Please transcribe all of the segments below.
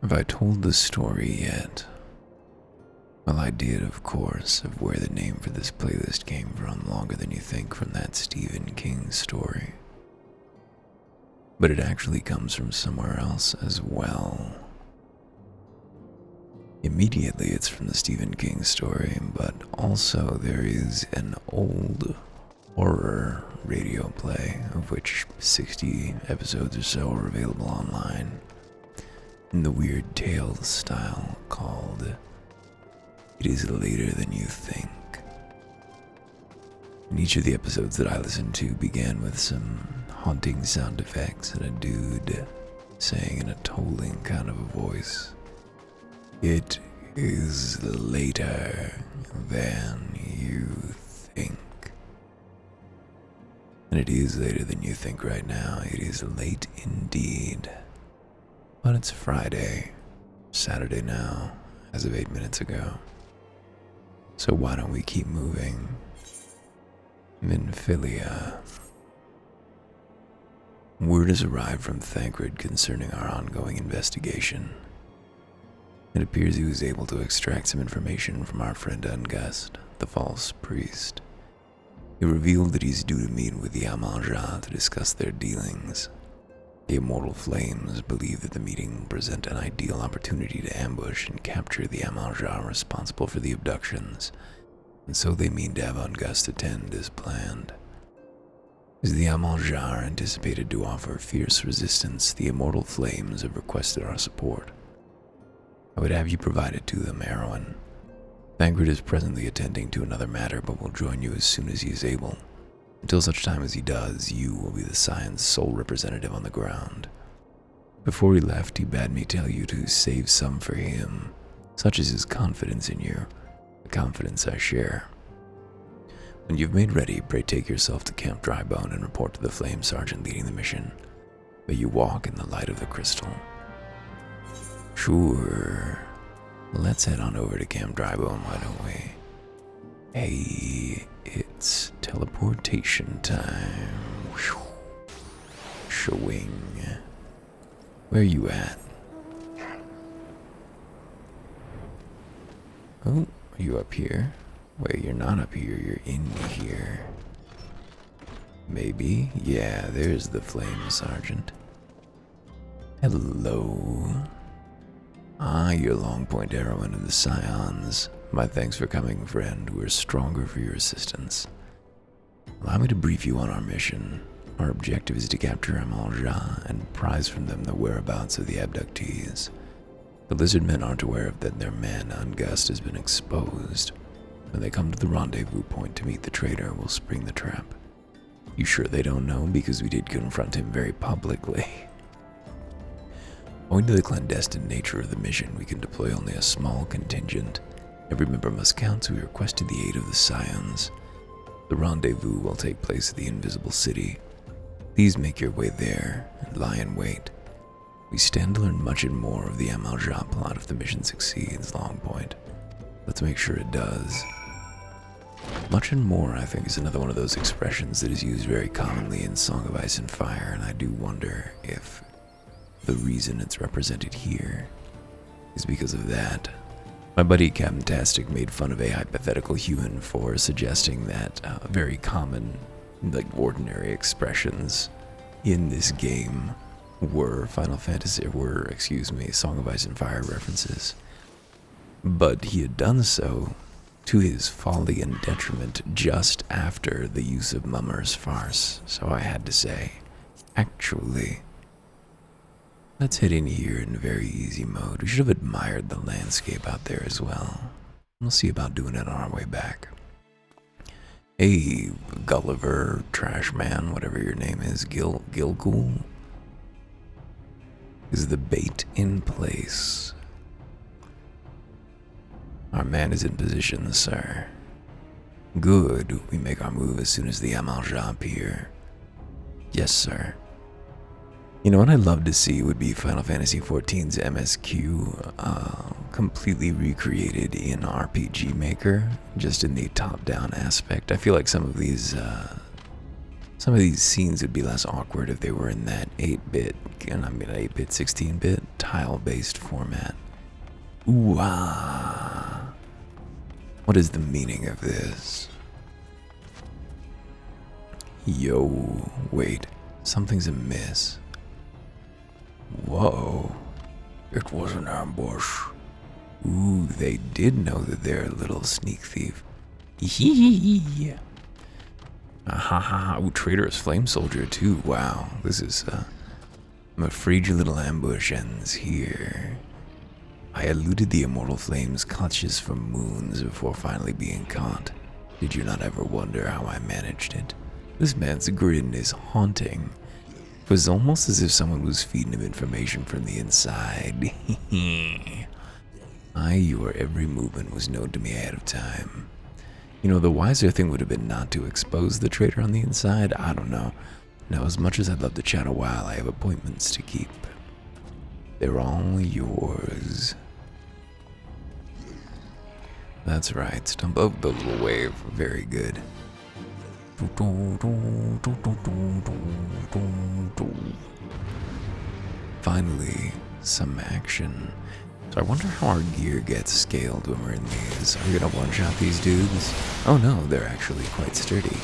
Have I told the story yet? Well, I did, of course, of where the name for this playlist came from longer than you think from that Stephen King story. But it actually comes from somewhere else as well. Immediately it's from the Stephen King story, but also there is an old horror radio play, of which 60 episodes or so are available online, in the Weird Tales style, called It Is Later Than You Think. And each of the episodes that I listened to began with some haunting sound effects and a dude saying in a tolling kind of a voice, "It is later than you think." And it is later than you think right now. It is late indeed. But it's Friday, Saturday now, as of 8 minutes ago. So why don't we keep moving? Minphilia. Word has arrived from Thancred concerning our ongoing investigation. It appears he was able to extract some information from our friend Ungust, the false priest. He revealed that he's due to meet with the Amal-Jah to discuss their dealings. The Immortal Flames believe that the meeting will present an ideal opportunity to ambush and capture the Amal-Jah responsible for the abductions, and so they mean to have Ungust attend as planned. As the Amal-Jah are anticipated to offer fierce resistance, the Immortal Flames have requested our support. I would have you provide it to them, Erwin. Thancred is presently attending to another matter, but will join you as soon as he is able. Until such time as he does, you will be the Scion's sole representative on the ground. Before he left, he bade me tell you to save some for him. Such is his confidence in you, the confidence I share. When you've made ready, pray take yourself to Camp Drybone and report to the Flame Sergeant leading the mission. May you walk in the light of the crystal. Sure. Let's head on over to Camp Drybone, why don't we? Hey, it's teleportation time. Showing. Where you at? Oh, are you up here? Wait, you're not up here, you're in here. Maybe? Yeah, there's the Flame Sergeant. Hello. Ah, your long point heroine of the Scions. My thanks for coming, friend. We're stronger for your assistance. Allow me to brief you on our mission. Our objective is to capture Amal-Jah and prize from them the whereabouts of the abductees. The lizard men aren't aware of that their man, Ungust, has been exposed. When they come to the rendezvous point to meet the traitor, we'll spring the trap. You sure they don't know? Because we did confront him very publicly. Owing to the clandestine nature of the mission, we can deploy only a small contingent. Every member must count, so we requested the aid of the Scions. The rendezvous will take place at the Invisible City. Please make your way there and lie in wait. We stand to learn much and more of the Amal-Jah plot if the mission succeeds, Longpoint. Let's make sure it does. Much and more, I think, is another one of those expressions that is used very commonly in Song of Ice and Fire, and I do wonder if the reason it's represented here is because of that. My buddy Captain Tastic made fun of a hypothetical human for suggesting that very common, ordinary expressions in this game were Song of Ice and Fire references. But he had done so to his folly and detriment just after the use of Mummer's farce, so I had to say, actually, let's head in here in very easy mode. We should have admired the landscape out there as well. We'll see about doing it on our way back. Hey, Gulliver, Trash Man, whatever your name is, Gilgul. Is the bait in place? Our man is in position, sir. Good. We make our move as soon as the Amal-Jah appear. Yes, sir. You know what I'd love to see would be Final Fantasy XIV's MSQ completely recreated in RPG Maker, just in the top-down aspect. I feel like some of these Some of these scenes would be less awkward if they were in that 8-bit, and I mean 8-bit, 16-bit tile-based format. Ooh, ah. What is the meaning of this? Yo, wait, something's amiss. Whoa, it was an ambush. Ooh, they did know that they're a little sneak thief. Hee. Ooh, traitorous flame soldier too. Wow, this is, I'm afraid your little ambush ends here. I eluded the immortal flame's clutches for moons before finally being caught. Did you not ever wonder how I managed it? This man's grin is haunting. It was almost as if someone was feeding him information from the inside. Your every movement was known to me ahead of time. You know, the wiser thing would have been not to expose the traitor on the inside. I don't know. Now, as much as I'd love to chat a while, I have appointments to keep. They're all yours. That's right. Stump up the little wave. Very good. Finally, some action. So I wonder how our gear gets scaled when we're in these. Are we gonna one-shot these dudes? Oh no, they're actually quite sturdy.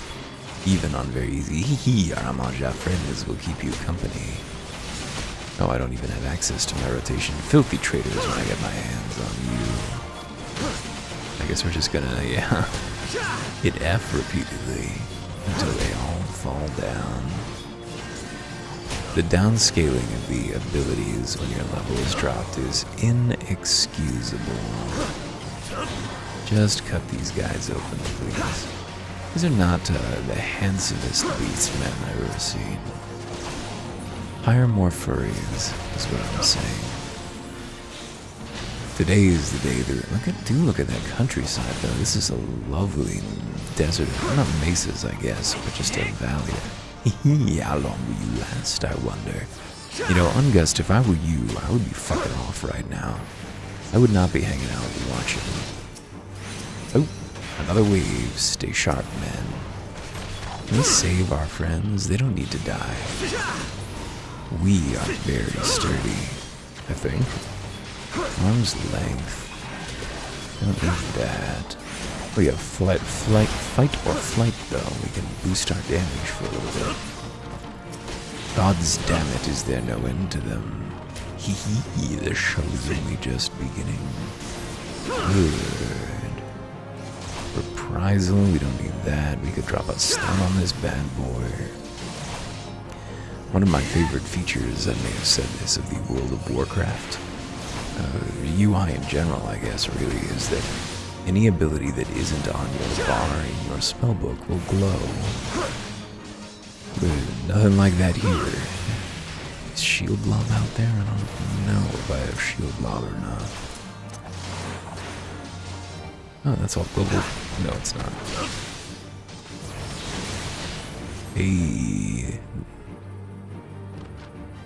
Even on very easy. Our Amaja friends will keep you company. Oh, I don't even have access to my rotation. Filthy traitors when I get my hands on you. I guess we're just gonna, hit F repeatedly until they all fall down. The downscaling of the abilities when your level is dropped is inexcusable. Just cut these guys open, please. These are not the handsomest beast men I've ever seen. Hire more furries, is what I'm saying. Today is the day that look at that countryside though. This is a lovely desert. Not mesas, I guess, but just a valley. How long will you last, I wonder? You know, Ungust, if I were you, I would be fucking off right now. I would not be hanging out watching. Oh, another wave. Stay sharp, man. Can we save our friends? They don't need to die. We are very sturdy, I think. Arm's length. Don't need that. We have fight or flight though. We can boost our damage for a little bit. Gods damn it, is there no end to them? Hee hee, the show's only just beginning. Good. Reprisal, we don't need that. We could drop a stun on this bad boy. One of my favorite features, I may have said this, of the World of Warcraft, UI in general, I guess, really, is that any ability that isn't on your bar in your spellbook will glow. But nothing like that here. Is Shield Lob out there? I don't know if I have Shield Lob or not. Oh, that's all global. No, it's not. Hey.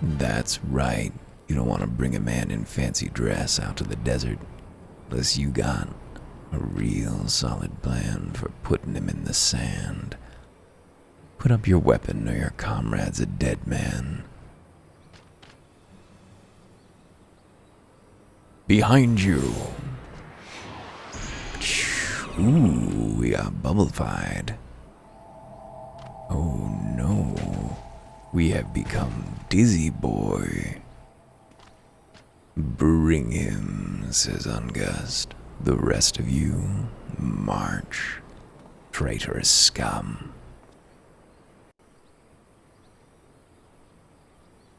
That's right. You don't want to bring a man in fancy dress out to the desert unless you got a real solid plan for putting him in the sand. Put up your weapon or your comrade's a dead man. Behind you. Ooh, we got bubble-fied. Oh no. We have become Dizzy Boy. Bring him, says Ungust. The rest of you, march. Traitorous scum.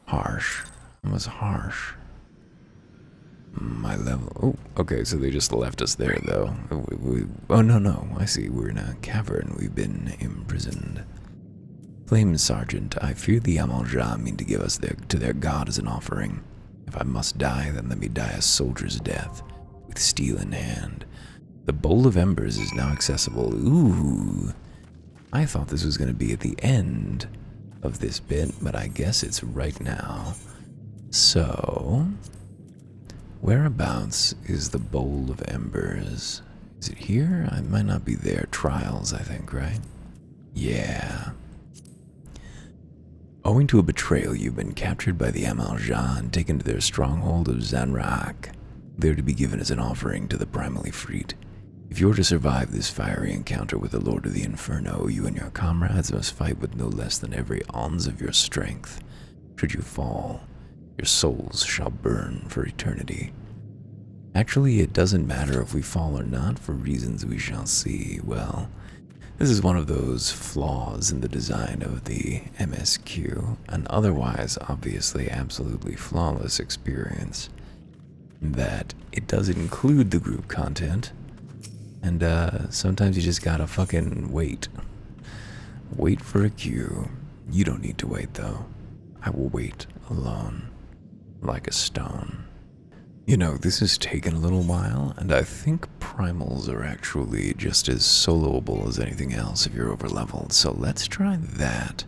Harsh. It was harsh. My level. Oh, okay, so they just left us there, though. Oh, no, I see. We're in a cavern. We've been imprisoned. Flame Sergeant, I fear the Amalja mean to give us to their god as an offering. If I must die, then let me die a soldier's death, with steel in hand. The Bowl of Embers is now accessible. Ooh. I thought this was going to be at the end of this bit, but I guess it's right now. So, whereabouts is the Bowl of Embers? Is it here? I might not be there. Trials, I think, right? Yeah. Owing to a betrayal, you've been captured by the Amalja and taken to their stronghold of Zanrak, there to be given as an offering to the Primal Ifrit. If you're to survive this fiery encounter with the Lord of the Inferno, you and your comrades must fight with no less than every ounce of your strength. Should you fall, your souls shall burn for eternity. Actually, it doesn't matter if we fall or not, for reasons we shall see. Well, this is one of those flaws in the design of the MSQ, an otherwise obviously absolutely flawless experience, that it does include the group content, and sometimes you just gotta fucking wait. Wait for a queue. You don't need to wait though. I will wait alone, like a stone. You know, this has taken a little while, and I think primals are actually just as soloable as anything else if you're overleveled, so let's try that.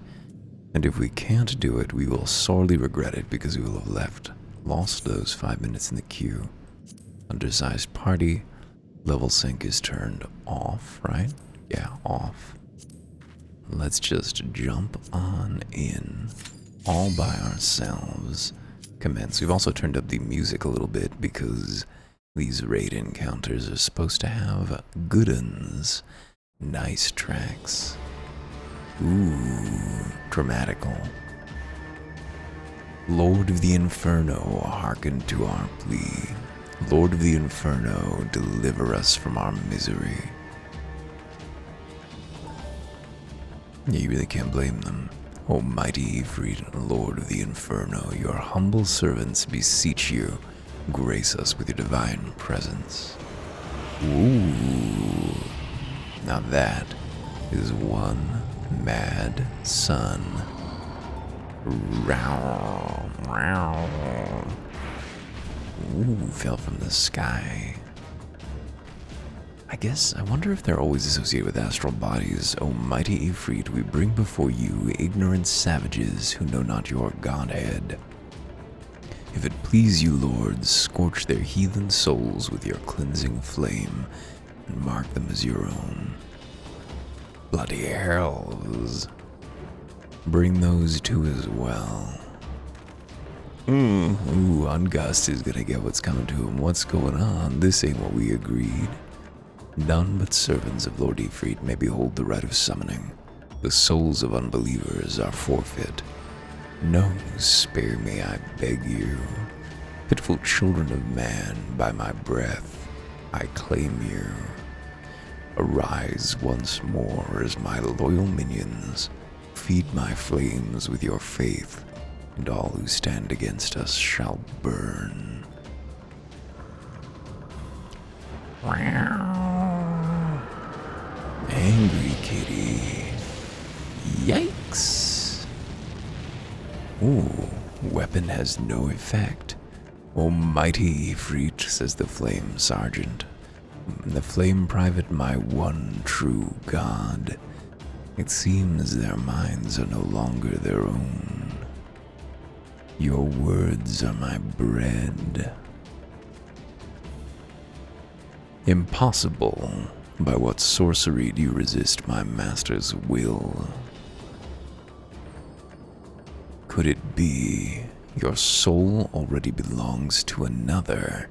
And if we can't do it, we will sorely regret it because we will have lost those 5 minutes in the queue. Undersized party, level sync is turned off, right? Yeah, off. Let's just jump on in, all by ourselves. Commence. We've also turned up the music a little bit because these raid encounters are supposed to have good uns. Nice tracks. Ooh, dramatical. Lord of the Inferno, hearken to our plea. Lord of the Inferno, deliver us from our misery. Yeah, you really can't blame them. O mighty Ifrit, Lord of the Inferno, your humble servants beseech you, grace us with your divine presence. Ooh, now that is one mad sun. Row, row. Ooh, fell from the sky. I wonder if they're always associated with astral bodies. O mighty Ifrit, we bring before you ignorant savages who know not your godhead. If it please you, Lord, scorch their heathen souls with your cleansing flame and mark them as your own. Bloody hells. Bring those too as well. Ooh, Ungust is gonna get what's coming to him. What's going on? This ain't what we agreed. None but servants of Lord Ifrit may behold the rite of summoning. The souls of unbelievers are forfeit. No, spare me, I beg you. Pitiful children of man, by my breath, I claim you. Arise once more as my loyal minions. Feed my flames with your faith, and all who stand against us shall burn. Angry kitty. Yikes. Ooh, weapon has no effect. O mighty Ifrit, says the flame sergeant. The flame private, my one true god. It seems their minds are no longer their own. Your words are my bread. Impossible. By what sorcery do you resist my master's will? Could it be your soul already belongs to another?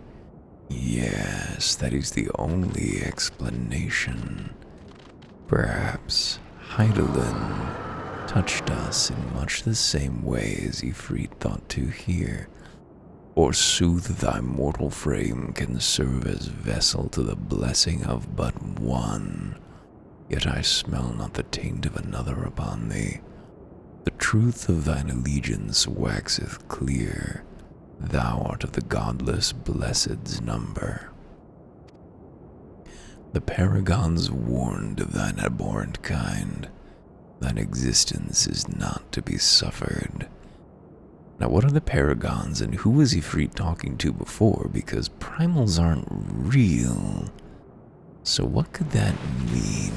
Yes, that is the only explanation. Perhaps Heidelin touched us in much the same way as Ifrit thought to here. Forsooth, thy mortal frame can serve as vessel to the blessing of but one. Yet I smell not the taint of another upon thee. The truth of thine allegiance waxeth clear. Thou art of the godless blessed's number. The paragons warned of thine abhorrent kind. Thine existence is not to be suffered. Now, what are the paragons, and who was Ifrit talking to before? Because primals aren't real. So what could that mean?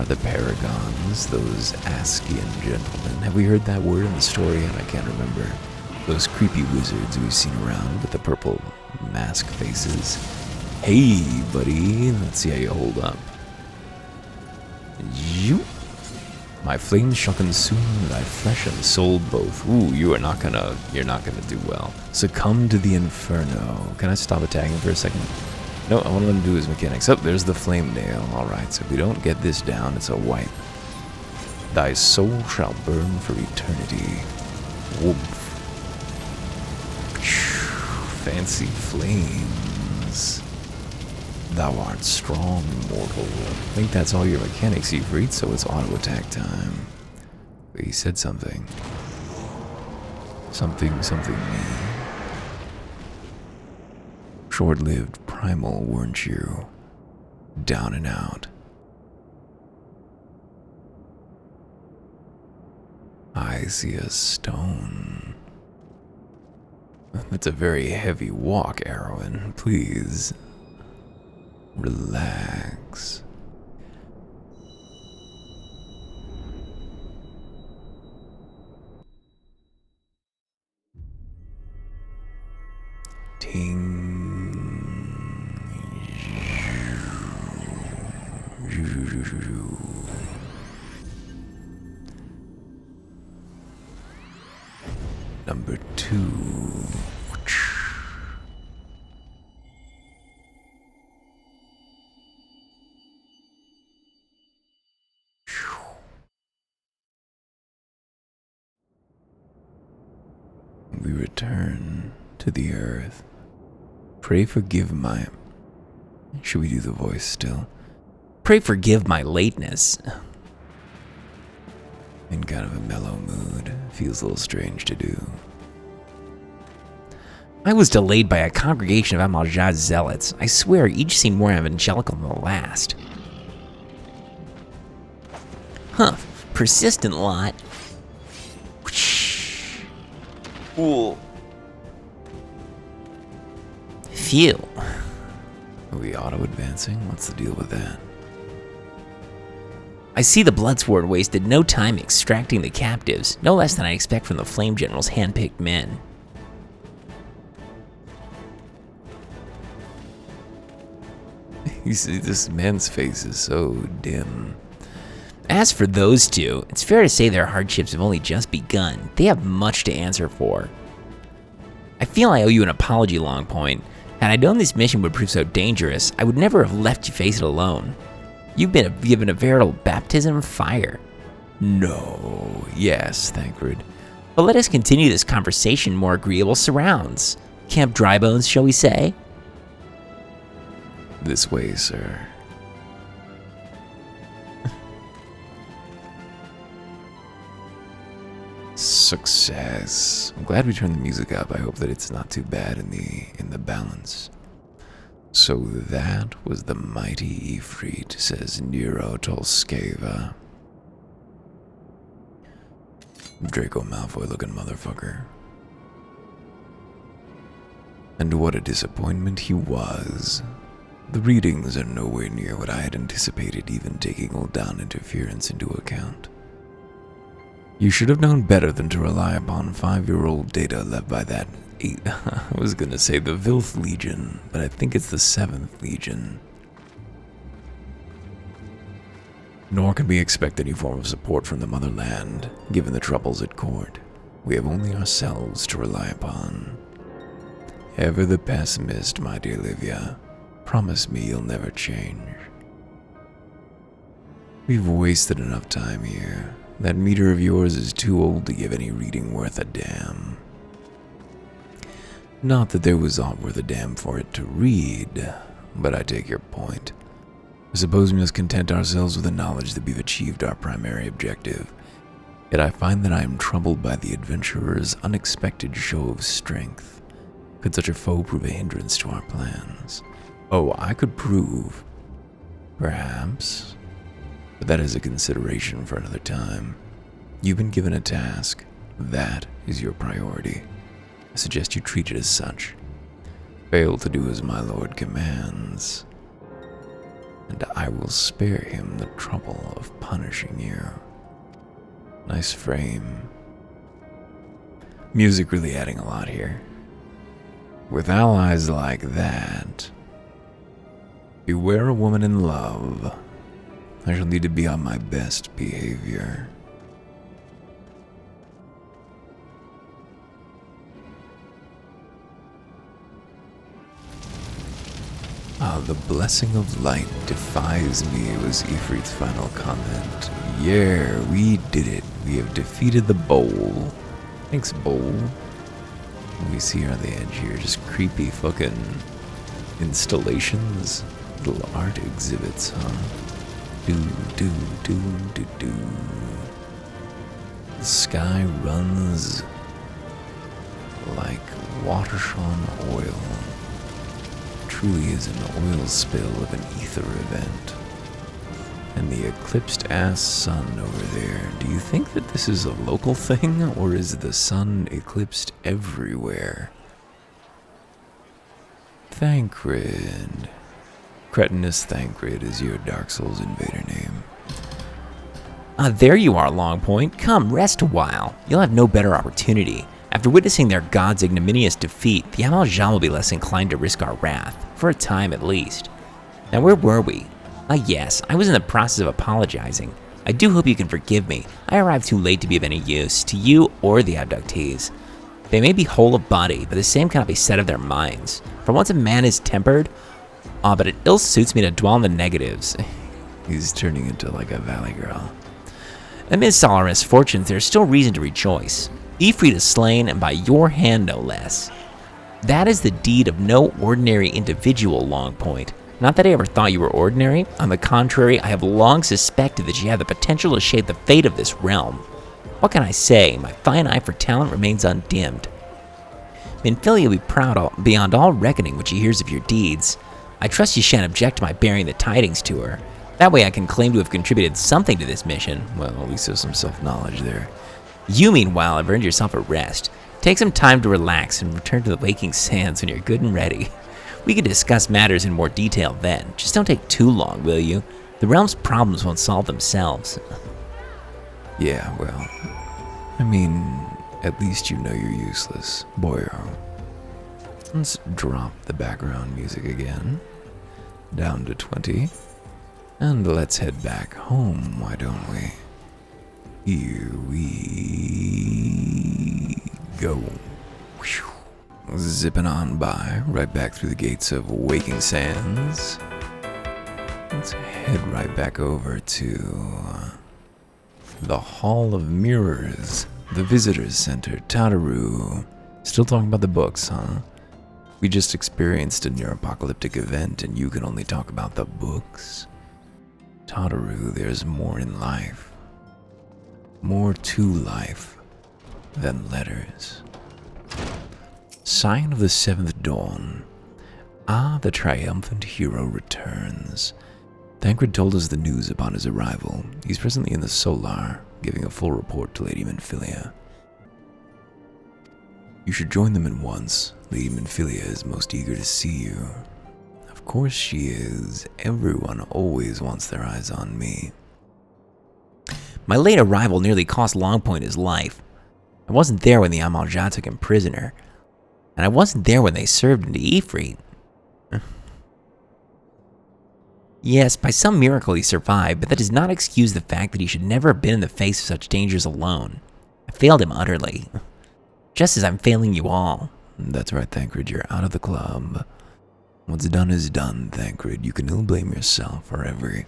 Are the paragons those Askian gentlemen? Have we heard that word in the story? And I can't remember. Those creepy wizards we've seen around with the purple mask faces. Hey, buddy. Let's see how you hold up. Zoop. My flames shall consume thy flesh and soul both. Ooh, you're not gonna do well. Succumb to the inferno. Can I stop attacking for a second? No, I want to do his mechanics. Oh, there's the flame nail. Alright, so if we don't get this down, it's a wipe. Thy soul shall burn for eternity. Woof. Fancy flames. Thou art strong, mortal. I think that's all your mechanics you've read, so it's auto attack time. But he said something. Something me. Short-lived primal, weren't you? Down and out. I see a stone. That's a very heavy walk, Arwen. Please. Relax. Ting. Number 2. We return to the earth. Pray forgive my... Should we do the voice still? Pray forgive my lateness. In kind of a mellow mood. Feels a little strange to do. I was delayed by a congregation of Amal-Jad's zealots. I swear, each seemed more evangelical than the last. Huh, persistent lot. Cool. Phew. Are we auto-advancing? What's the deal with that? I see the Bloodsword wasted no time extracting the captives, no less than I expect from the Flame General's hand-picked men. You see, this man's face is so dim. As for those two, it's fair to say their hardships have only just begun. They have much to answer for. I feel I owe you an apology, Longpoint. Had I known this mission would prove so dangerous, I would never have left you face it alone. You've been given a veritable baptism of fire. No, yes, Thancred. But let us continue this conversation in more agreeable surrounds. Camp Drybones, shall we say? This way, sir. Success. I'm glad we turned the music up. I hope that it's not too bad in the balance. So that was the mighty Ifrit, says Nero Tolskeva. Draco Malfoy looking motherfucker. And what a disappointment he was. The readings are nowhere near what I had anticipated, even taking Ul'dan interference into account. You should have known better than to rely upon 5-year-old data left by that I was gonna say the Vilth Legion, but I think it's the 7th Legion. Nor can we expect any form of support from the motherland, given the troubles at court. We have only ourselves to rely upon. Ever the pessimist, my dear Livia. Promise me you'll never change. We've wasted enough time here. That meter of yours is too old to give any reading worth a damn. Not that there was aught worth a damn for it to read, but I take your point. I suppose we must content ourselves with the knowledge that we've achieved our primary objective. Yet I find that I am troubled by the adventurer's unexpected show of strength. Could such a foe prove a hindrance to our plans? Oh, I could prove. Perhaps. But that is a consideration for another time. You've been given a task. That is your priority. I suggest you treat it as such. Fail to do as my lord commands, and I will spare him the trouble of punishing you. Nice frame. Music really adding a lot here. With allies like that, beware a woman in love. I shall need to be on my best behavior. The blessing of light defies me, was Ifrit's final comment. Yeah, we did it. We have defeated the bowl. Thanks, bowl. We see her on the edge here, just creepy fucking installations, little art exhibits, huh? Do. The sky runs like water-shone oil. Truly is an oil spill of an ether event. And the eclipsed-ass sun over there. Do you think that this is a local thing, or is the sun eclipsed everywhere? Thancred. Cretinous Thancred is your Dark Souls invader name. There you are, Longpoint. Come, rest a while. You'll have no better opportunity. After witnessing their god's ignominious defeat, the Amaljan will be less inclined to risk our wrath, for a time at least. Now, where were we? Yes, I was in the process of apologizing. I do hope you can forgive me. I arrived too late to be of any use, to you or the abductees. They may be whole of body, but the same cannot be said of their minds. For once a man is tempered, but it ill suits me to dwell on the negatives. He's turning into like a valley girl. Amidst all our misfortunes, there is still reason to rejoice. Ifrit is slain, and by your hand no less. That is the deed of no ordinary individual, Longpoint. Not that I ever thought you were ordinary. On the contrary, I have long suspected that you have the potential to shape the fate of this realm. What can I say? My fine eye for talent remains undimmed. Minfilia will be proud beyond all reckoning when she hears of your deeds. I trust you shan't object to my bearing the tidings to her. That way I can claim to have contributed something to this mission. Well, at least there's some self-knowledge there. You, meanwhile, have earned yourself a rest. Take some time to relax and return to the waking sands when you're good and ready. We can discuss matters in more detail then. Just don't take too long, will you? The realm's problems won't solve themselves. Yeah, well, I mean, at least you know you're useless, boyo. Let's drop the background music again, down to 20, and let's head back home, why don't we? Here we go. Zipping on by, right back through the gates of Waking Sands. Let's head right back over to the Hall of Mirrors, the Visitors Center, Tataru. Still talking about the books, huh? We just experienced a near-apocalyptic event and you can only talk about the books? Tataru, there's more in life. More to life than letters. Sign of the Seventh Dawn. Ah, the triumphant hero returns. Thancred told us the news upon his arrival. He's presently in the Solar, giving a full report to Lady Minfilia. You should join them at once. Lady Minfilia is most eager to see you. Of course she is. Everyone always wants their eyes on me. My late arrival nearly cost Longpoint his life. I wasn't there when the Amalja took him prisoner. And I wasn't there when they served him to Ifrit. Yes, by some miracle he survived, but that does not excuse the fact that he should never have been in the face of such dangers alone. I failed him utterly. Just as I'm failing you all. That's right, Thancred, you're out of the club. What's done is done, Thancred. You can ill blame yourself for every...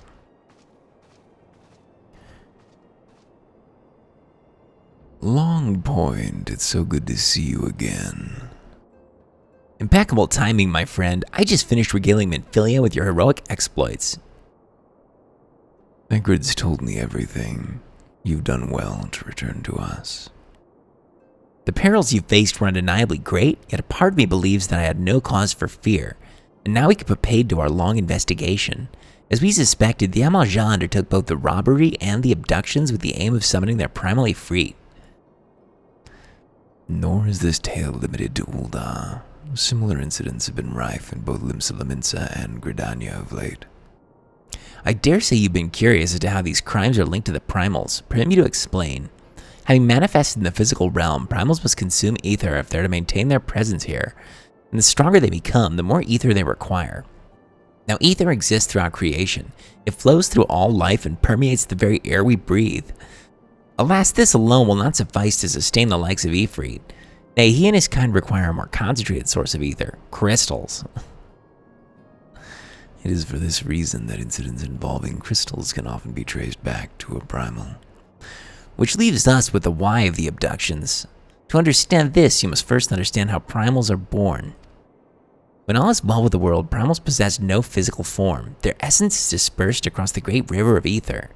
Longpoint, it's so good to see you again. Impeccable timing, my friend. I just finished regaling Minfilia with your heroic exploits. Thancred's told me everything. You've done well to return to us. The perils you faced were undeniably great, yet a part of me believes that I had no cause for fear, and now we can put paid to our long investigation. As we suspected, the Amalja undertook both the robbery and the abductions with the aim of summoning their primal Ifrit. Nor is this tale limited to Ul'dah. Similar incidents have been rife in both Limsa and Gridania of late. I dare say you've been curious as to how these crimes are linked to the Primals. Permit me to explain. Having manifested in the physical realm, Primals must consume ether if they're to maintain their presence here. And the stronger they become, the more ether they require. Now, ether exists throughout creation. It flows through all life and permeates the very air we breathe. Alas, this alone will not suffice to sustain the likes of Ifrit. Nay, he and his kind require a more concentrated source of ether, crystals. It is for this reason that incidents involving crystals can often be traced back to a primal. Which leaves us with the why of the abductions. To understand this, you must first understand how primals are born. When all is well with the world, primals possess no physical form. Their essence is dispersed across the great river of ether.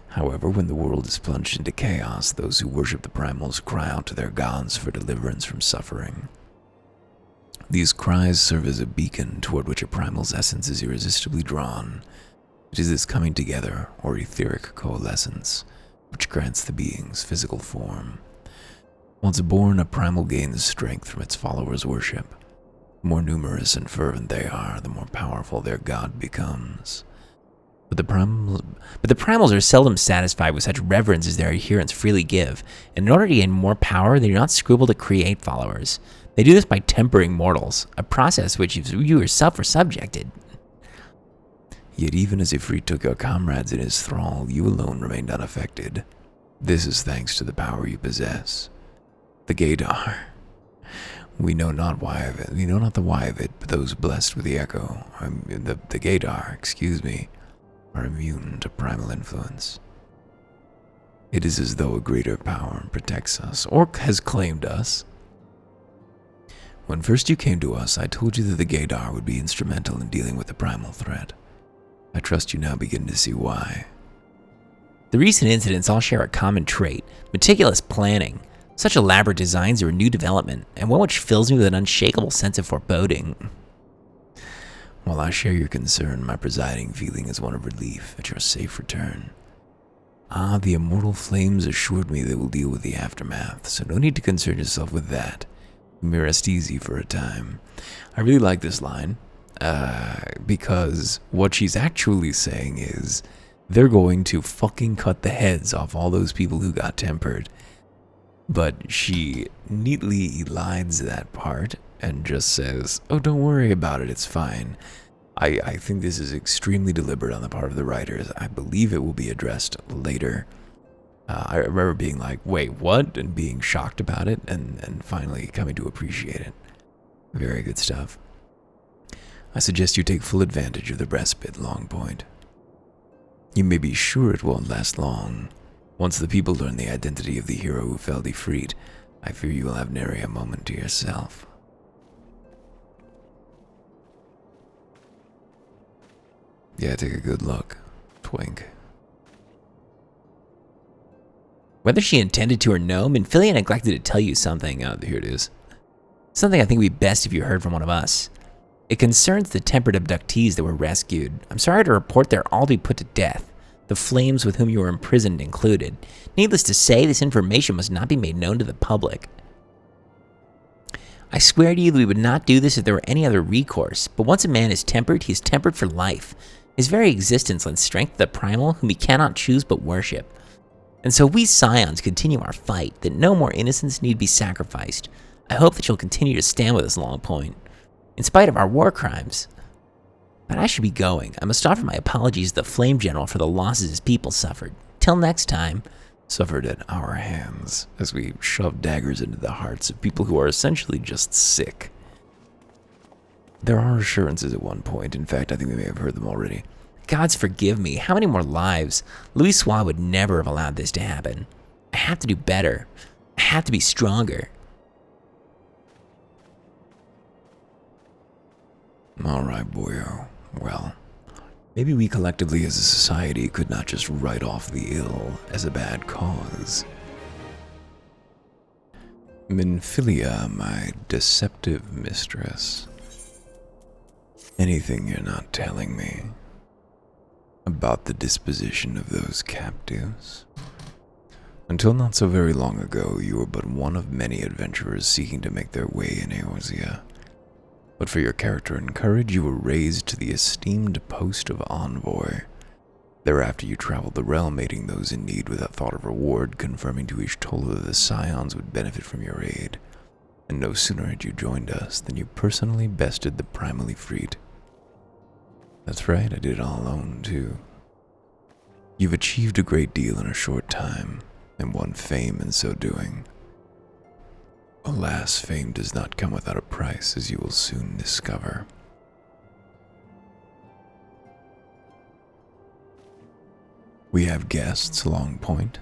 However, when the world is plunged into chaos, those who worship the primals cry out to their gods for deliverance from suffering. These cries serve as a beacon toward which a primal's essence is irresistibly drawn. It is this coming together, or etheric coalescence, which grants the being's physical form. Once born, a primal gains strength from its followers' worship. The more numerous and fervent they are, the more powerful their god becomes. But the primals are seldom satisfied with such reverence as their adherents freely give, and in order to gain more power, they do not scruple to create followers. They do this by tempering mortals, a process which you yourself are subjected. Yet even as Ifrit took your comrades in his thrall, you alone remained unaffected. This is thanks to the power you possess. The Gaydar. We know not the why of it, but those blessed with the Gaydar, are immune to primal influence. It is as though a greater power protects us, or has claimed us. When first you came to us, I told you that the Gaydar would be instrumental in dealing with the primal threat. I trust you now begin to see why. The recent incidents all share a common trait: meticulous planning. Such elaborate designs are a new development, and one which fills me with an unshakable sense of foreboding. While I share your concern, my presiding feeling is one of relief at your safe return. The immortal flames assured me they will deal with the aftermath, so no need to concern yourself with that. You may rest easy for a time. I really like this line, because what she's actually saying is they're going to fucking cut the heads off all those people who got tempered. But she neatly elides that part and just says, oh, don't worry about it, it's fine. I think this is extremely deliberate on the part of the writers. I believe it will be addressed later. I remember being like, wait, what? And being shocked about it, and finally coming to appreciate it. Very good stuff. I suggest you take full advantage of the respite, Longpoint. You may be sure it won't last long. Once the people learn the identity of the hero who felled Ifrit, I fear you will have nary a moment to yourself. Yeah, take a good look. Twink. Whether she intended to or no, Minfilia neglected to tell you something. Oh, here it is. Something I think would be best if you heard from one of us. It concerns the tempered abductees that were rescued. I'm sorry to report they're all to be put to death, the flames with whom you were imprisoned included. Needless to say, this information must not be made known to the public. I swear to you that we would not do this if there were any other recourse, but once a man is tempered, he is tempered for life. His very existence lends strength to the primal whom he cannot choose but worship. And so we Scions continue our fight, that no more innocents need be sacrificed. I hope that you'll continue to stand with us, Longpoint, in spite of our war crimes. But I should be going. I must offer my apologies to the Flame General for the losses his people suffered. Till next time. Suffered at our hands, as we shove daggers into the hearts of people who are essentially just sick. There are assurances at one point. In fact, I think we may have heard them already. Gods forgive me. How many more lives? Louis Soir would never have allowed this to happen. I have to do better. I have to be stronger. All right, boyo. Well, maybe we collectively as a society could not just write off the ill as a bad cause. Minfilia, my deceptive mistress. Anything you're not telling me about the disposition of those captives? Until not so very long ago, you were but one of many adventurers seeking to make their way in Eorzea. But for your character and courage, you were raised to the esteemed post of envoy. Thereafter you traveled the realm, aiding those in need without thought of reward, confirming to each Tola that the Scions would benefit from your aid. And no sooner had you joined us than you personally bested the Primal Ifrit, That's right, I did it all alone, too. You've achieved a great deal in a short time, and won fame in so doing. Alas, fame does not come without a price, as you will soon discover. We have guests, Long Point,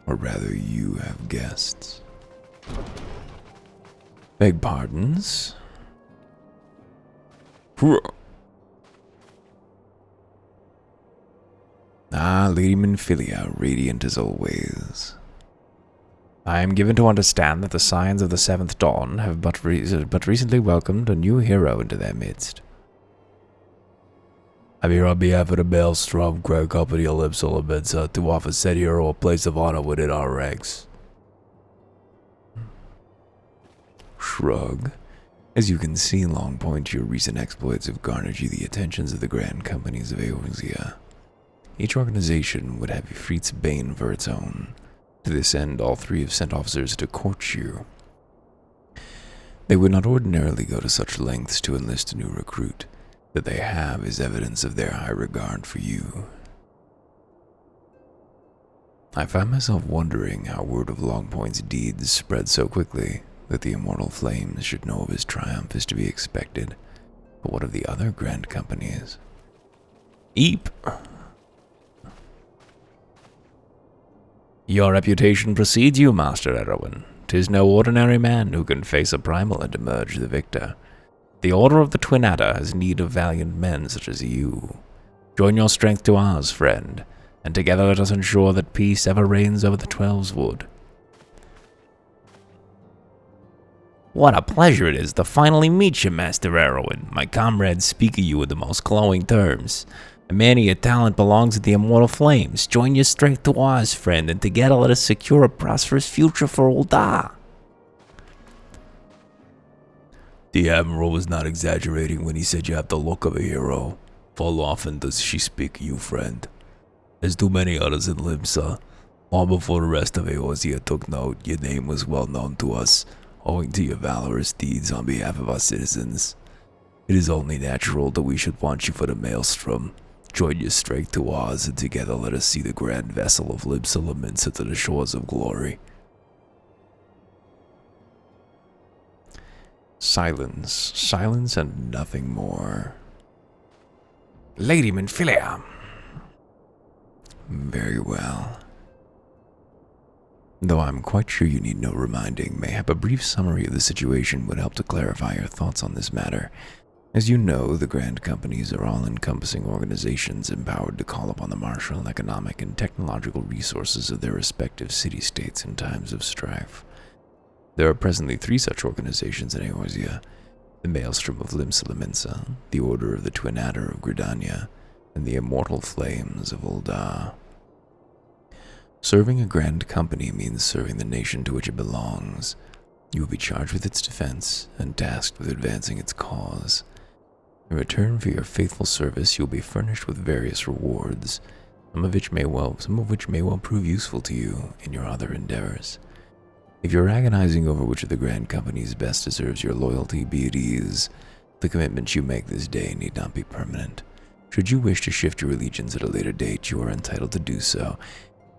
or rather you have guests. Beg pardons? Ah, Lady Minfilia, radiant as always. I am given to understand that the Scions of the Seventh Dawn have but recently welcomed a new hero into their midst. I'm here on behalf of the Maelstrom Grand Company Ellipse Elements to offer said hero a place of honor within our ranks. Shrug. As you can see, Long Point, your recent exploits have garnered you the attentions of the Grand Companies of Eorzea. Each organization would have Ifrit's bane for its own. To this end, all three have sent officers to court you. They would not ordinarily go to such lengths to enlist a new recruit. That they have is evidence of their high regard for you. I find myself wondering how word of Longpoint's deeds spread so quickly that the immortal flames should know of his triumph is to be expected. But what of the other grand companies? Eep! Your reputation precedes you, Master Erwin. 'Tis no ordinary man who can face a primal and emerge the victor. The Order of the Twin Adder has need of valiant men such as you. Join your strength to ours, friend, and together let us ensure that peace ever reigns over the Twelveswood. What a pleasure it is to finally meet you, Master Erwin. My comrades speak of you in the most glowing terms. A man of your talent belongs to the immortal flames. Join your strength to ours, friend, and together let us secure a prosperous future for Ul'dah. The Admiral was not exaggerating when he said you have the look of a hero. Full often does she speak of you, friend. As do many others in Limsa. Long before the rest of Eorzea took note, your name was well known to us, owing to your valorous deeds on behalf of our citizens. It is only natural that we should want you for the Maelstrom. Join your strength to ours, and together let us see the grand vessel of Limsa laments to the shores of glory. Silence. Silence and nothing more. Lady Minfilia. Very well. Though I'm quite sure you need no reminding, mayhap a brief summary of the situation would help to clarify your thoughts on this matter. As you know, the Grand Companies are all-encompassing organizations empowered to call upon the martial, economic, and technological resources of their respective city-states in times of strife. There are presently 3 such organizations in Eorzea: the Maelstrom of Limsa, the Order of the Twin Adder of Gridania, and the Immortal Flames of Ul'dah. Serving a Grand Company means serving the nation to which it belongs. You will be charged with its defense and tasked with advancing its cause. In return for your faithful service, you will be furnished with various rewards, some of which may well prove useful to you in your other endeavors. If you're agonizing over which of the Grand Companies best deserves your loyalty, be at ease. The commitments you make this day need not be permanent. Should you wish to shift your allegiance at a later date, you are entitled to do so,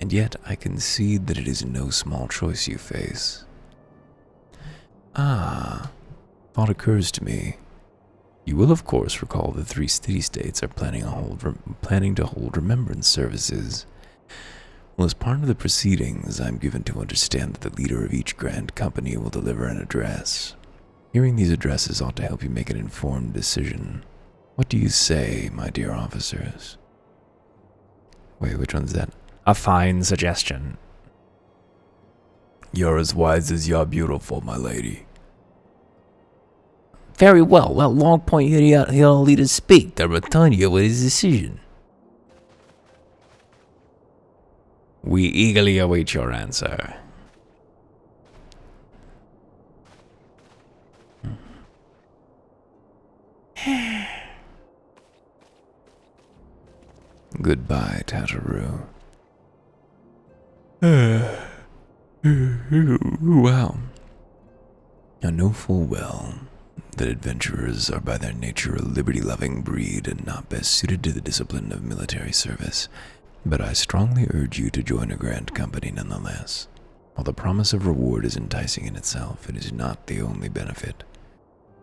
and yet I concede that it is no small choice you face. Thought occurs to me. You will, of course, recall the 3 city-states are planning to hold remembrance services. Well, as part of the proceedings, I'm given to understand that the leader of each Grand Company will deliver an address. Hearing these addresses ought to help you make an informed decision. What do you say, my dear officers? Wait, which one's that? A fine suggestion. You're as wise as you're beautiful, my lady. Very well. Well, Long Point here, he'll leaders speak. They'll return you with his decision. We eagerly await your answer. Goodbye, Tataru. Wow. I know full well that adventurers are by their nature a liberty-loving breed and not best suited to the discipline of military service, but I strongly urge you to join a grand company nonetheless. While the promise of reward is enticing in itself, it is not the only benefit.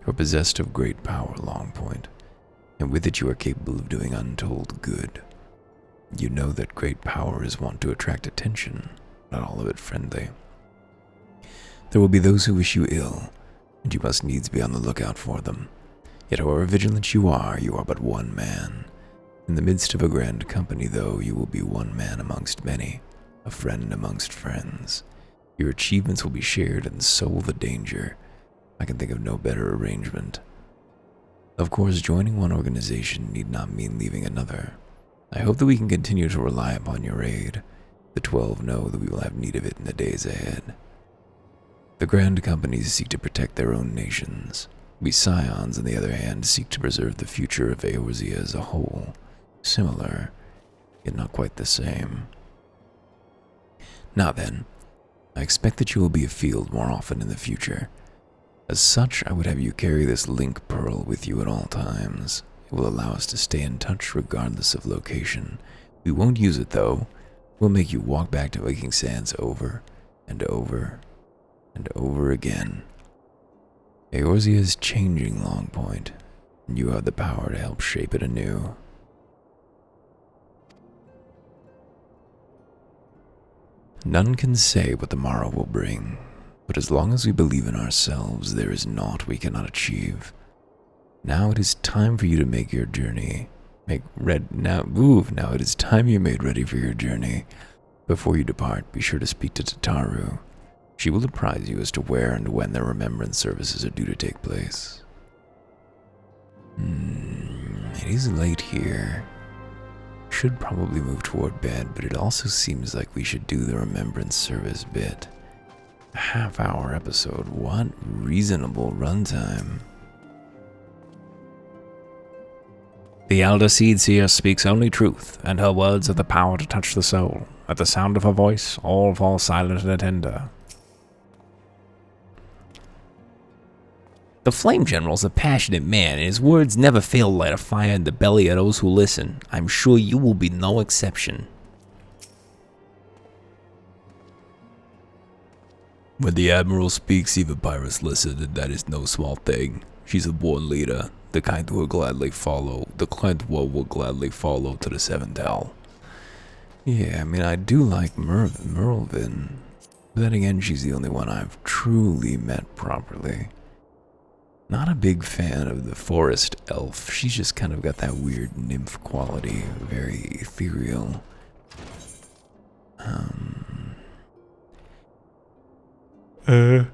You are possessed of great power, Longpoint, and with it you are capable of doing untold good. You know that great power is wont to attract attention, not all of it friendly. There will be those who wish you ill, and you must needs be on the lookout for them. Yet however vigilant you are but one man. In the midst of a grand company, though, you will be one man amongst many, a friend amongst friends. Your achievements will be shared, and so will the danger. I can think of no better arrangement. Of course, joining one organization need not mean leaving another. I hope that we can continue to rely upon your aid. The 12 know that we will have need of it in the days ahead. The grand companies seek to protect their own nations. We Scions, on the other hand, seek to preserve the future of Eorzea as a whole. Similar, yet not quite the same. Now then, I expect that you will be afield more often in the future. As such, I would have you carry this link pearl with you at all times. It will allow us to stay in touch regardless of location. We won't use it, though. We'll make you walk back to Viking Sands over and over and over again. Eorzea is changing, Longpoint, and you have the power to help shape it anew. None can say what the morrow will bring, but as long as we believe in ourselves, there is naught we cannot achieve. Now it is time for you to make your journey. Now it is time you made ready for your journey. Before you depart, be sure to speak to Tataru. She will apprise you as to where and when their remembrance services are due to take place. It is late here. Should probably move toward bed, but it also seems like we should do the remembrance service bit. A half-hour episode, what reasonable runtime. The elder seed seer speaks only truth, and her words have the power to touch the soul. At the sound of her voice, all fall silent and tender. The Flame General's a passionate man, and his words never fail to light a fire in the belly of those who listen. I'm sure you will be no exception. When the Admiral speaks, even pirates listen, and that is no small thing. She's a born leader, the kind who will gladly follow to the seventh hell. Yeah, I mean, I do like Merlvin, but then again, she's the only one I've truly met properly. Not a big fan of the forest elf. She's just kind of got that weird nymph quality, very ethereal. Where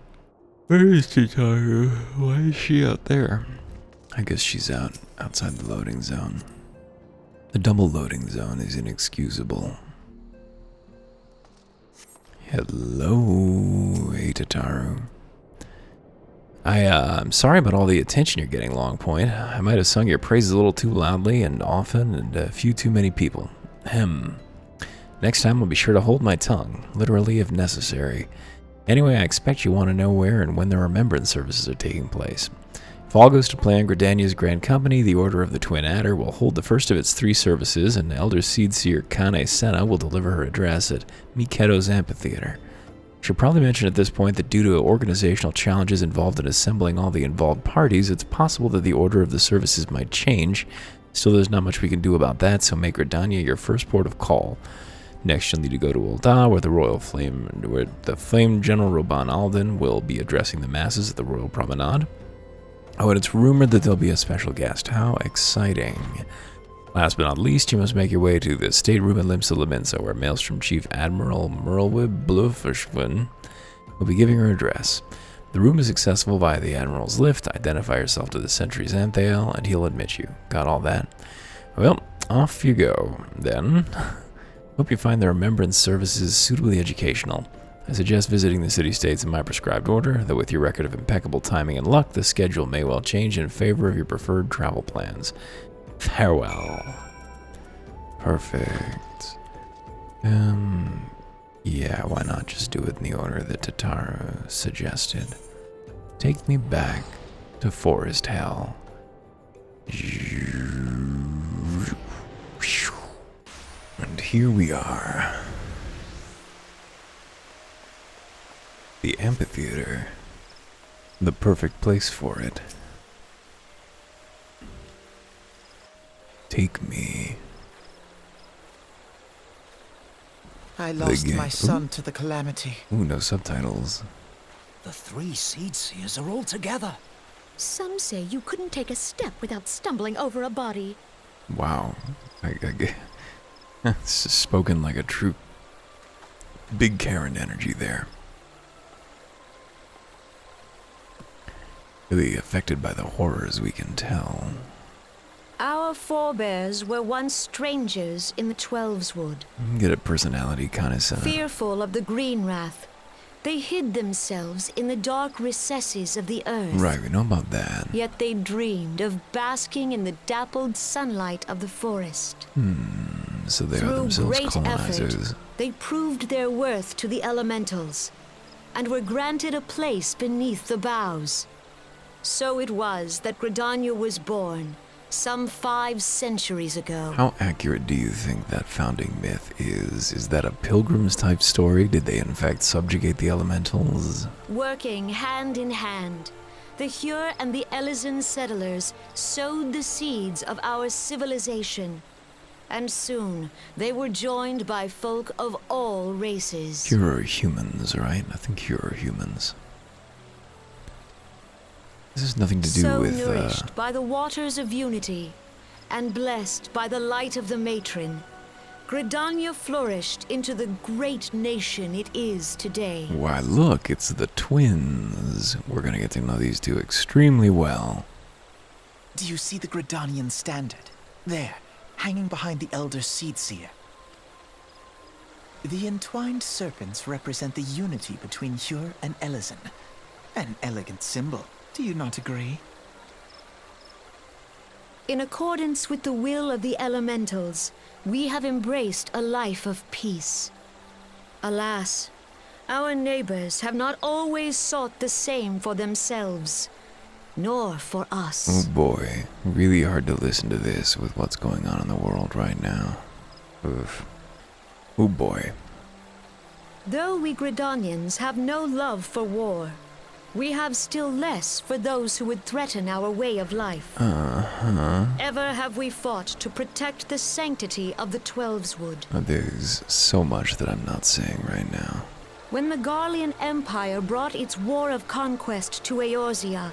is Tataru? Why is she out there? I guess she's outside the loading zone. The double loading zone is inexcusable. Hello, hey Tataru. I'm sorry about all the attention you're getting, Longpoint. I might have sung your praises a little too loudly and often, and a few too many people. Next time I'll be sure to hold my tongue, literally if necessary. Anyway, I expect you want to know where and when the remembrance services are taking place. If all goes to plan, Gridania's Grand Company, the Order of the Twin Adder, will hold the first of its 3 services, and Elder Seedseer Kane Senna will deliver her address at Miketo's Amphitheater. Should probably mention at this point that due to organizational challenges involved in assembling all the involved parties, it's possible that the order of the services might change. Still, there's not much we can do about that, so make Gridania your first port of call. Next, you'll need to go to Ul'dah, where the Flame General Roban Alden will be addressing the masses at the Royal Promenade. Oh, and it's rumored that there'll be a special guest. How exciting. Last but not least, you must make your way to the stateroom in Limsa Laminsa, where Maelstrom Chief Admiral Merlwib Blufferschwin will be giving her address. The room is accessible via the Admiral's lift. Identify yourself to the Sentry Xanthael, and he'll admit you. Got all that? Well, off you go, then. Hope you find the remembrance services suitably educational. I suggest visiting the city-states in my prescribed order, though with your record of impeccable timing and luck, the schedule may well change in favor of your preferred travel plans. Farewell. Perfect. Yeah, why not just do it in the order that Tataru suggested? Take me back to forest hell. And here we are. The amphitheater. The perfect place for it. Take me. I lost game. my son to the calamity. Ooh, no subtitles. The 3 Seed Seers are all together. Some say you couldn't take a step without stumbling over a body. Wow. It's spoken like a true big Karen energy there. Really affected by the horrors, we can tell. Our forebears were once strangers in the Twelveswood. Get a personality kind of Fearful of the green wrath, they hid themselves in the dark recesses of the earth. Right, we know about that. Yet they dreamed of basking in the dappled sunlight of the forest. So they are Through themselves great colonizers. effort, they proved their worth to the elementals, and were granted a place beneath the boughs. So it was that Gridania was born, some 5 centuries ago. How accurate do you think that founding myth is? Is that a Pilgrims type story? Did they in fact subjugate the elementals? Working hand in hand, the Hure and the Elysian settlers sowed the seeds of our civilization. And soon, they were joined by folk of all races. Hure are humans, right? I think Hure are humans. This has nothing to do So with, nourished by the waters of unity, and blessed by the light of the matron, Gridania flourished into the great nation it is today. Why, look, it's the twins. We're gonna get to know these two extremely well. Do you see the Gridanian standard? There, hanging behind the Elder Seed Seer. The entwined serpents represent the unity between Hure and Elysian. An elegant symbol. Do you not agree? In accordance with the will of the elementals, we have embraced a life of peace. Alas, our neighbors have not always sought the same for themselves, nor for us. Oh boy, really hard to listen to this with what's going on in the world right now. Oof. Oh boy. Though we Gridanians have no love for war, we have still less for those who would threaten our way of life. Ever have we fought to protect the sanctity of the Twelveswood. There's so much that I'm not saying right now. When the Garlean Empire brought its war of conquest to Eorzea,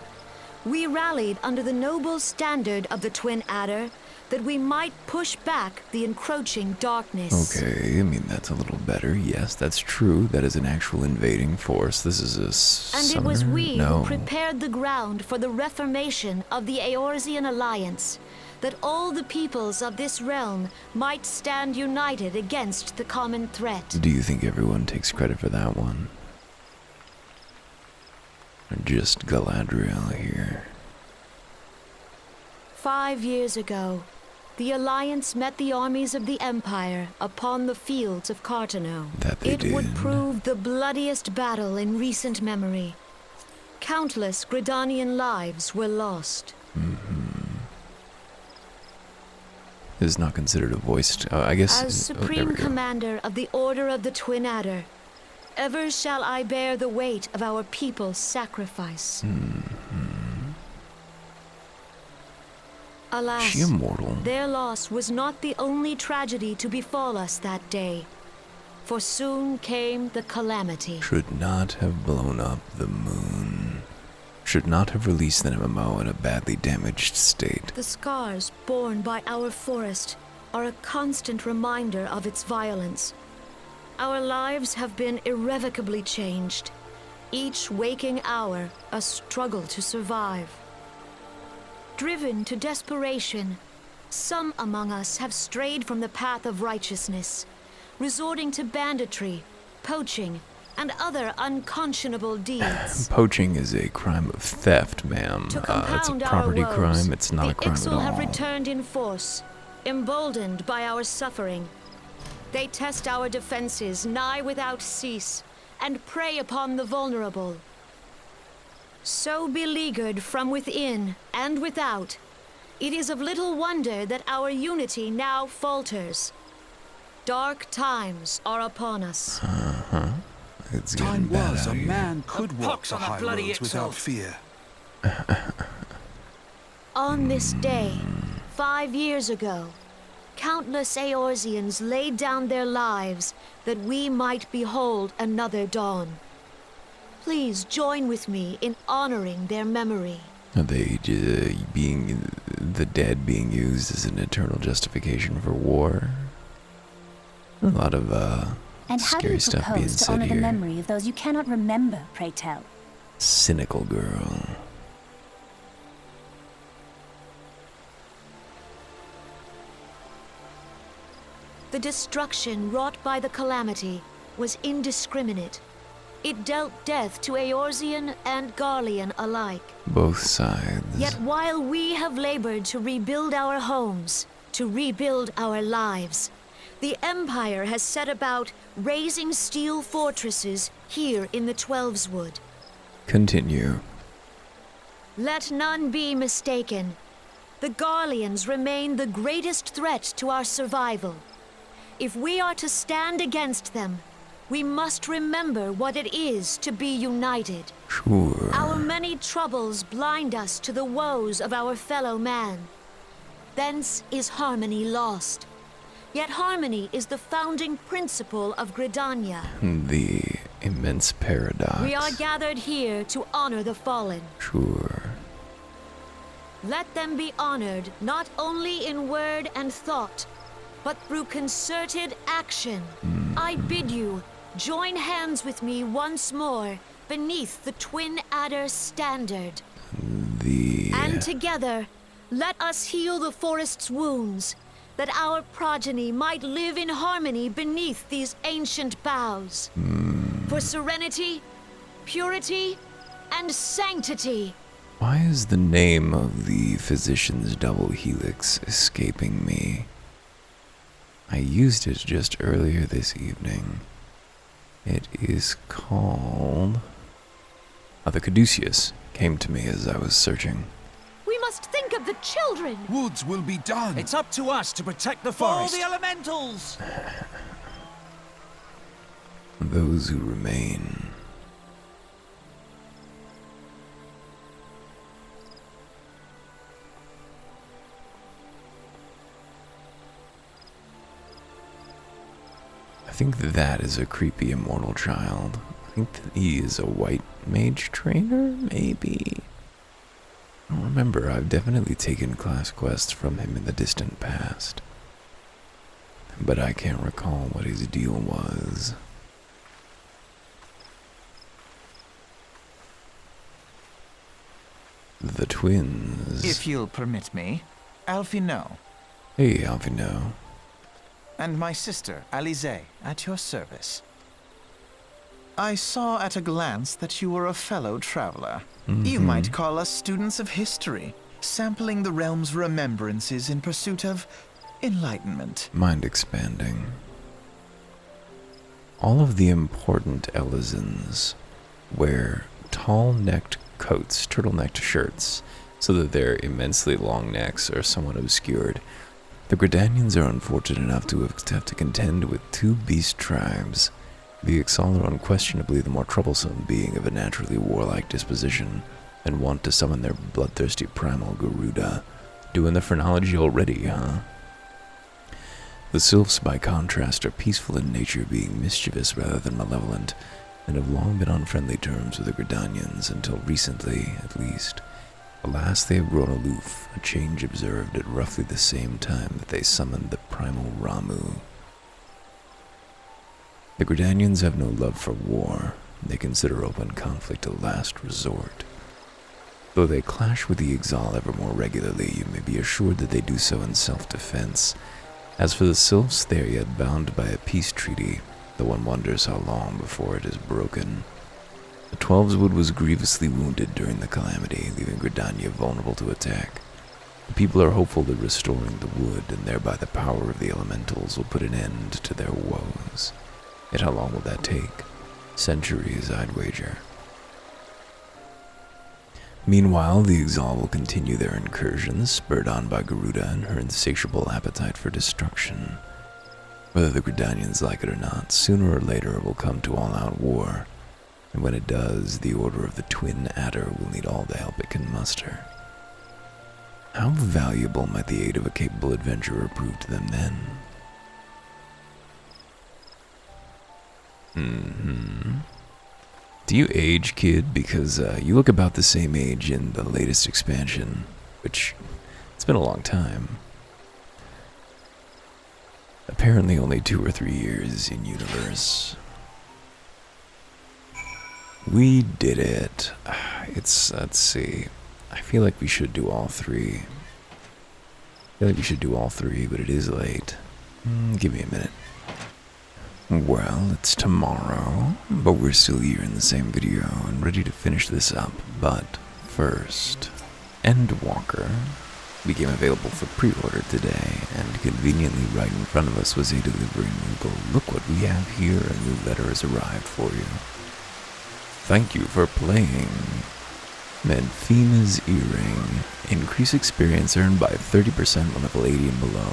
we rallied under the noble standard of the Twin Adder that we might push back the encroaching darkness. Okay, I mean, that's a little better. Yes, that's true. That is an actual invading force. This is a And it was we No. who prepared the ground for the reformation of the Eorzean Alliance, that all the peoples of this realm might stand united against the common threat. Do you think everyone takes credit for that one? Or just Galadriel here? 5 years ago, the Alliance met the armies of the Empire upon the fields of Cartano. That they It would did. prove the bloodiest battle in recent memory. Countless Gridanian lives were lost. Is not considered a voiced. I guess. As there Supreme we go. Commander of the Order of the Twin Adder, ever shall I bear the weight of our people's sacrifice. Alas, Is she immortal? their loss was not the only tragedy to befall us that day, for soon came the calamity. Should not have blown up the moon. Should not have released the MMO in a badly damaged state. The scars borne by our forest are a constant reminder of its violence. Our lives have been irrevocably changed, each waking hour a struggle to survive. Driven to desperation, some among us have strayed from the path of righteousness, resorting to banditry, poaching, and other unconscionable deeds. Poaching is a crime of theft, ma'am. To It's a compound property our woes, crime. It's not a crime at the all. Ixal have returned in force, emboldened by our suffering. They test our defenses nigh without cease, and prey upon the vulnerable. So beleaguered from within and without, it is of little wonder that our unity now falters. Dark times are upon us. It's getting Time bad was out a here. man could walk pox the on the high bloody roads without itself. fear. On this day, 5 years ago, countless Eorzeans laid down their lives that we might behold another dawn. Please join with me in honoring their memory. Are they the dead being used as an eternal justification for war? A lot of And how do scary you stuff being propose to said honor the here. memory of those you cannot remember, pray tell? Cynical girl. The destruction wrought by the calamity was indiscriminate. It dealt death to Eorzean and Garlean alike. Both sides. Yet while we have labored to rebuild our homes, to rebuild our lives, the Empire has set about raising steel fortresses here in the Twelveswood. Continue. Let none be mistaken. The Garleans remain the greatest threat to our survival. If we are to stand against them, we must remember what it is to be united. Sure. Our many troubles blind us to the woes of our fellow man. Thence is harmony lost. Yet harmony is the founding principle of Gridania. The immense paradox. We are gathered here to honor the fallen. Sure. Let them be honored not only in word and thought, but through concerted action. I bid you, join hands with me once more beneath the Twin Adder's standard. And together, let us heal the forest's wounds, that our progeny might live in harmony beneath these ancient boughs. For serenity, purity, and sanctity. Why is the name of the physician's double helix escaping me? I used it just earlier this evening. It is called... the Caduceus came to me as I was searching. We must think of the children. Woods will be done. It's up to us to protect the For all forest. the elementals! Those who remain. I think that is a creepy immortal child. I think that he is a white mage trainer, maybe? I don't remember. I've definitely taken class quests from him in the distant past. But I can't recall what his deal was. The twins. If you'll permit me, Alfino, Hey, Alfino. and my sister, Alize, at your service. I saw at a glance that you were a fellow traveler. You might call us students of history, sampling the realm's remembrances in pursuit of enlightenment. Mind expanding. All of the important Elizans wear tall-necked coats, turtlenecked shirts, so that their immensely long necks are somewhat obscured. The Gridanians are unfortunate enough to have to contend with two beast tribes. The Ixal are unquestionably the more troublesome, being of a naturally warlike disposition, and want to summon their bloodthirsty primal Garuda. Doing the phrenology already, huh? The Sylphs, by contrast, are peaceful in nature, being mischievous rather than malevolent, and have long been on friendly terms with the Gridanians, until recently, at least. Alas, they have grown aloof, a change observed at roughly the same time that they summoned the primal Ramu. The Gridanians have no love for war. They consider open conflict a last resort. Though they clash with the Ixal ever more regularly, you may be assured that they do so in self-defense. As for the Sylphs, they are yet bound by a peace treaty, though one wonders how long before it is broken. The Twelveswood was grievously wounded during the calamity, leaving Gridania vulnerable to attack. The people are hopeful that restoring the wood, and thereby the power of the elementals, will put an end to their woes. Yet how long will that take? Centuries, I'd wager. Meanwhile, the Exalt will continue their incursions, spurred on by Garuda and her insatiable appetite for destruction. Whether the Gridanians like it or not, sooner or later it will come to all-out war, and when it does, the Order of the Twin Adder will need all the help it can muster. How valuable might the aid of a capable adventurer prove to them then? Do you age, kid? Because you look about the same age in the latest expansion, which it's been a long time. Apparently only 2 or 3 years in universe. We did it. Let's see. I feel like we should do all 3. But it is late. Give me a minute. Well, it's tomorrow, but we're still here in the same video and ready to finish this up. But first, Endwalker became available for pre-order today, and conveniently right in front of us was a delivery label. Look what we have here, a new letter has arrived for you. Thank you for playing. Medfina's Earring. Increase experience earned by 30% on level 80 and below.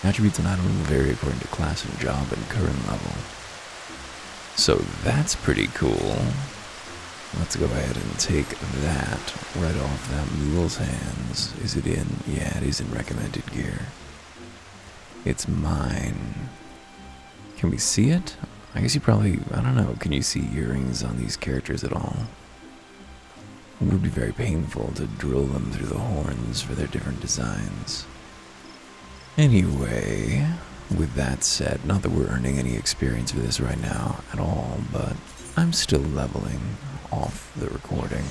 Attributes and items will vary according to class and job and current level. So that's pretty cool. Let's go ahead and take that right off that mule's hands. Is it in? Yeah, it is in recommended gear. It's mine. Can we see it? I guess you probably, I don't know, can you see earrings on these characters at all? It would be very painful to drill them through the horns for their different designs. Anyway, with that said, not that we're earning any experience for this right now at all, but I'm still leveling off the recording.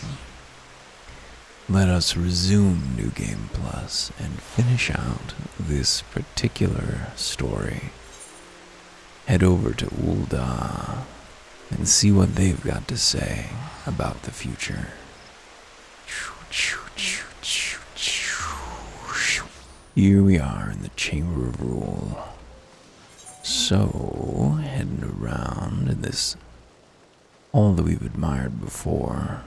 Let us resume New Game Plus and finish out this particular story. Head over to Ul'dah and see what they've got to say about the future. Here we are in the Chamber of Rule. So, heading around in this, all that we've admired before,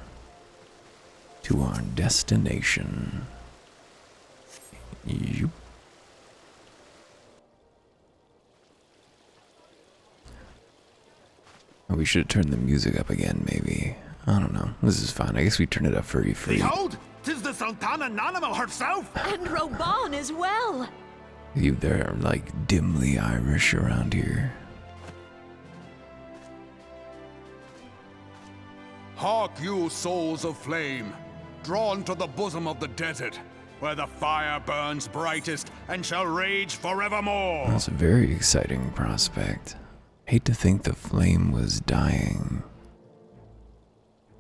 to our destination. Yep. Oh, we should have turned the music up again, maybe. I don't know. This is fine. I guess we turn it up for free. Behold, 'tis the Sultana Nanamal herself! And Roban as well. You they're like dimly Irish around here. Hark you, souls of flame, drawn to the bosom of the desert, where the fire burns brightest and shall rage forevermore. That's a very exciting prospect. Hate to think the flame was dying.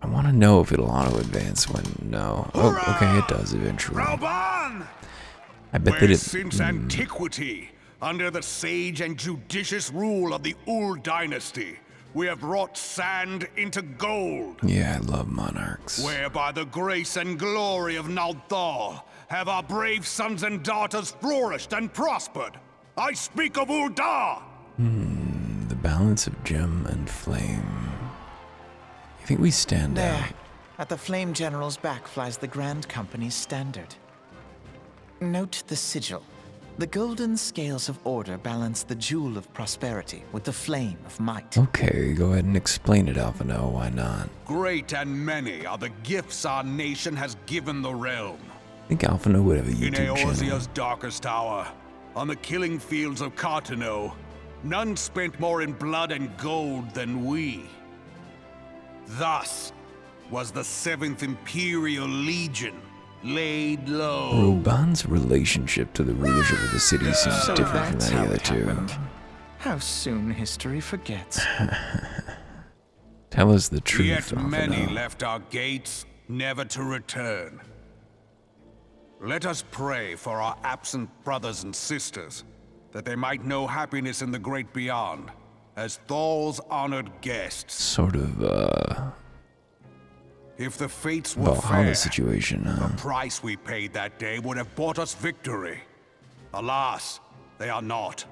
I want to know if it'll auto-advance when... No. Oh, okay, it does eventually. Roban! I bet Where that it... since antiquity, under the sage and judicious rule of the Ul dynasty, we have wrought sand into gold. Yeah, I love monarchs. Where by the grace and glory of Nalthal have our brave sons and daughters flourished and prospered. I speak of Ul'dah! The balance of gem and flame. You think we stand There, out? at the Flame General's back flies the Grand Company's standard. Note the sigil. The golden scales of order balance the jewel of prosperity with the flame of might. Okay, go ahead and explain it, Alphino. Why not? Great and many are the gifts our nation has given the realm. I think Alphino would have a In YouTube channel. Eorzea's darkest hour, on the killing fields of Cartano, none spent more in blood and gold than we. Thus was the 7th Imperial Legion laid low. Roban's relationship to the rulership of the city seems So different from that's any how other it two. happened. How soon history forgets. Tell us the truth, Yet many Alphino. left our gates, never to return. Let us pray for our absent brothers and sisters, that they might know happiness in the great beyond, as Thal's honored guests. Sort of, If the fates were Valhalla fair, situation, huh? the price we paid that day would have bought us victory. Alas, they are not.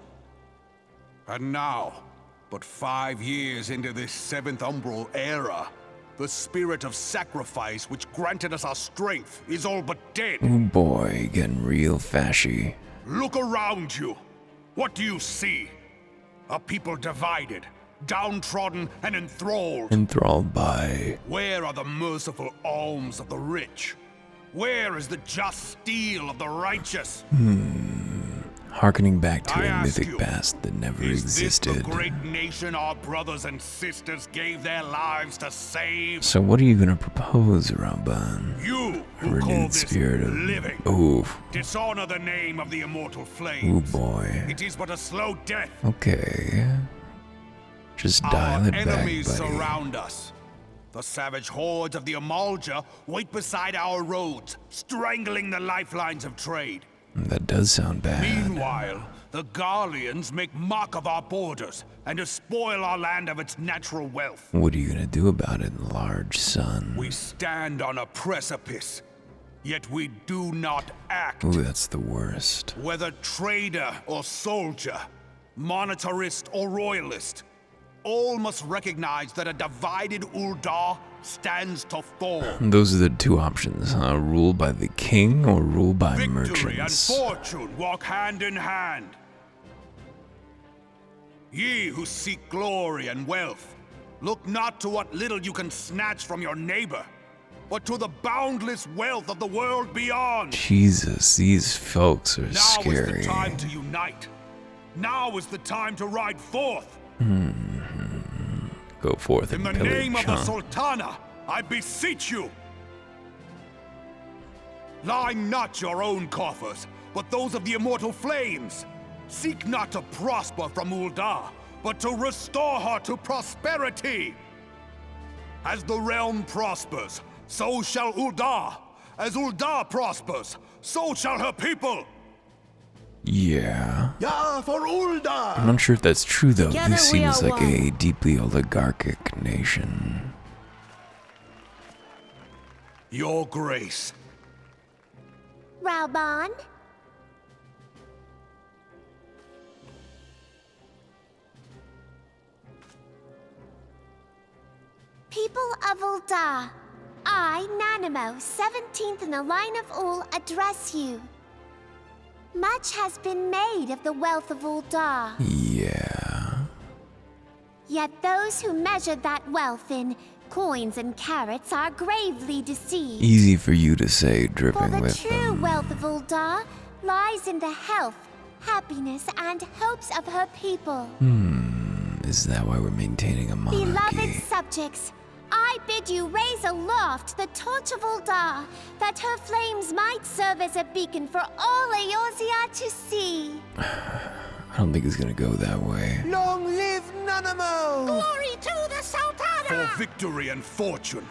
And now, but 5 years into this 7th Umbral era, The spirit of sacrifice which granted us our strength is all but dead. Oh boy, getting real fashy. Look around you. What do you see? A people divided, downtrodden, and enthralled. Enthralled by... Where are the merciful alms of the rich? Where is the just steel of the righteous? Harkening back to I a ask mythic you, past that never Is existed. this the great nation our brothers and sisters gave their lives to save? So what are you gonna propose, Ramban? You A who call renewed this spirit of... living, Oof. dishonor the name of the immortal Oh flames. boy. It is but a slow death. Okay. Just dial Our it back, enemies buddy. surround us. The savage hordes of the Amalja wait beside our roads, strangling the lifelines of trade. That does sound bad. Meanwhile, the Garleans make mock of our borders and despoil our land of its natural wealth. What are you gonna do about it, large son? We stand on a precipice, yet we do not act. Ooh, that's the worst. Whether trader or soldier, monetarist or royalist, all must recognize that a divided Uldar stands to fall. Those are the two options, rule by the king or rule by Victory and merchants. fortune walk hand in hand. Ye who seek glory and wealth, look not to what little you can snatch from your neighbor, but to the boundless wealth of the world beyond. Jesus, these folks are Now scary. is the time to unite. Now is the time to ride forth. Go forth In and the pillage, name of the huh? Sultana, I beseech you. Line not your own coffers, but those of the immortal flames. Seek not to prosper from Uldar, but to restore her to prosperity. As the realm prospers, so shall Uldar. As Uldar prospers, so shall her people. Yeah. Yeah, for Uldar! I'm not sure if that's true, though. Together This we seems are like a deeply oligarchic nation. Your grace. Rauban? People of Uldar, I, Nanamo, 17th in the line of Ul, address you. Much has been made of the wealth of Uldar. Yeah. Yet those who measure that wealth in coins and carats are gravely deceived. Easy for you to say, For dripping the with true them. wealth of Uldar lies in the health, happiness, and hopes of her people. Is that why we're maintaining a monarchy? Beloved subjects, I bid you raise aloft the torch of Uldar, that her flames might serve as a beacon for all Eorzea to see. I don't think it's gonna go that way. Long live Nanamo! Glory to the Sultana! For victory and fortune,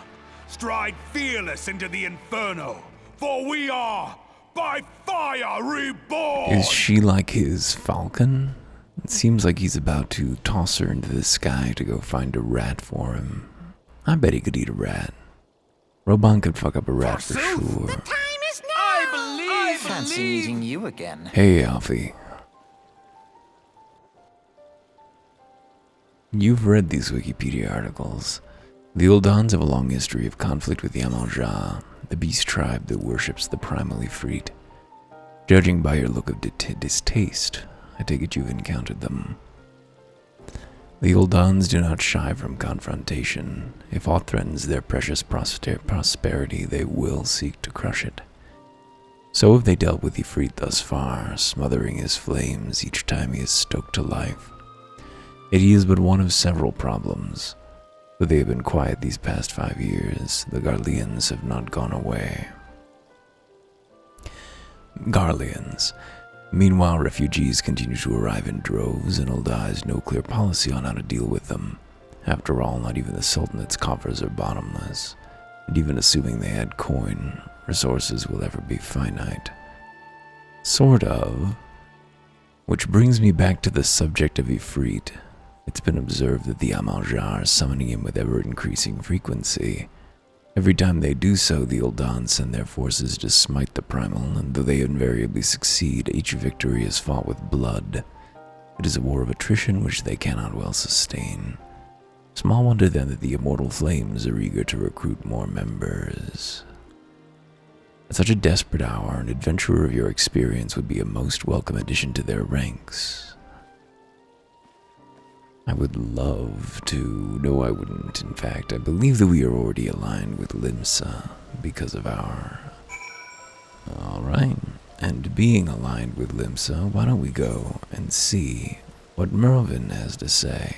stride fearless into the inferno, for we are, by fire, reborn! Is she like his falcon? It seems like he's about to toss her into the sky to go find a rat for him. I bet he could eat a rat. Roban could fuck up a rat for sure. Time is now! Fancy meeting you again. Hey, Alfie. You've read these Wikipedia articles. The Uldans have a long history of conflict with the Amalja, the beast tribe that worships the primal Ifrit. Judging by your look of distaste, I take it you've encountered them. The Uldans do not shy from confrontation. If aught threatens their precious prosperity, they will seek to crush it. So have they dealt with Ifrit thus far, smothering his flames each time he is stoked to life. Yet he is but one of several problems. Though they have been quiet these past 5 years, the Garleans have not gone away. Garleans. Meanwhile, refugees continue to arrive in droves, and Uldar has no clear policy on how to deal with them. After all, not even the Sultanate's coffers are bottomless, and even assuming they had coin, resources will ever be finite. Sort of. Which brings me back to the subject of Ifrit. It's been observed that the Amalja are summoning him with ever-increasing frequency. Every time they do so, the Uldans send their forces to smite the primal, and though they invariably succeed, each victory is fought with blood. It is a war of attrition which they cannot well sustain. Small wonder then that the immortal flames are eager to recruit more members. At such a desperate hour, an adventurer of your experience would be a most welcome addition to their ranks. I would love to... No, I wouldn't. In fact, I believe that we are already aligned with Limsa because of our... Alright. And being aligned with Limsa, why don't we go and see what Mervyn has to say?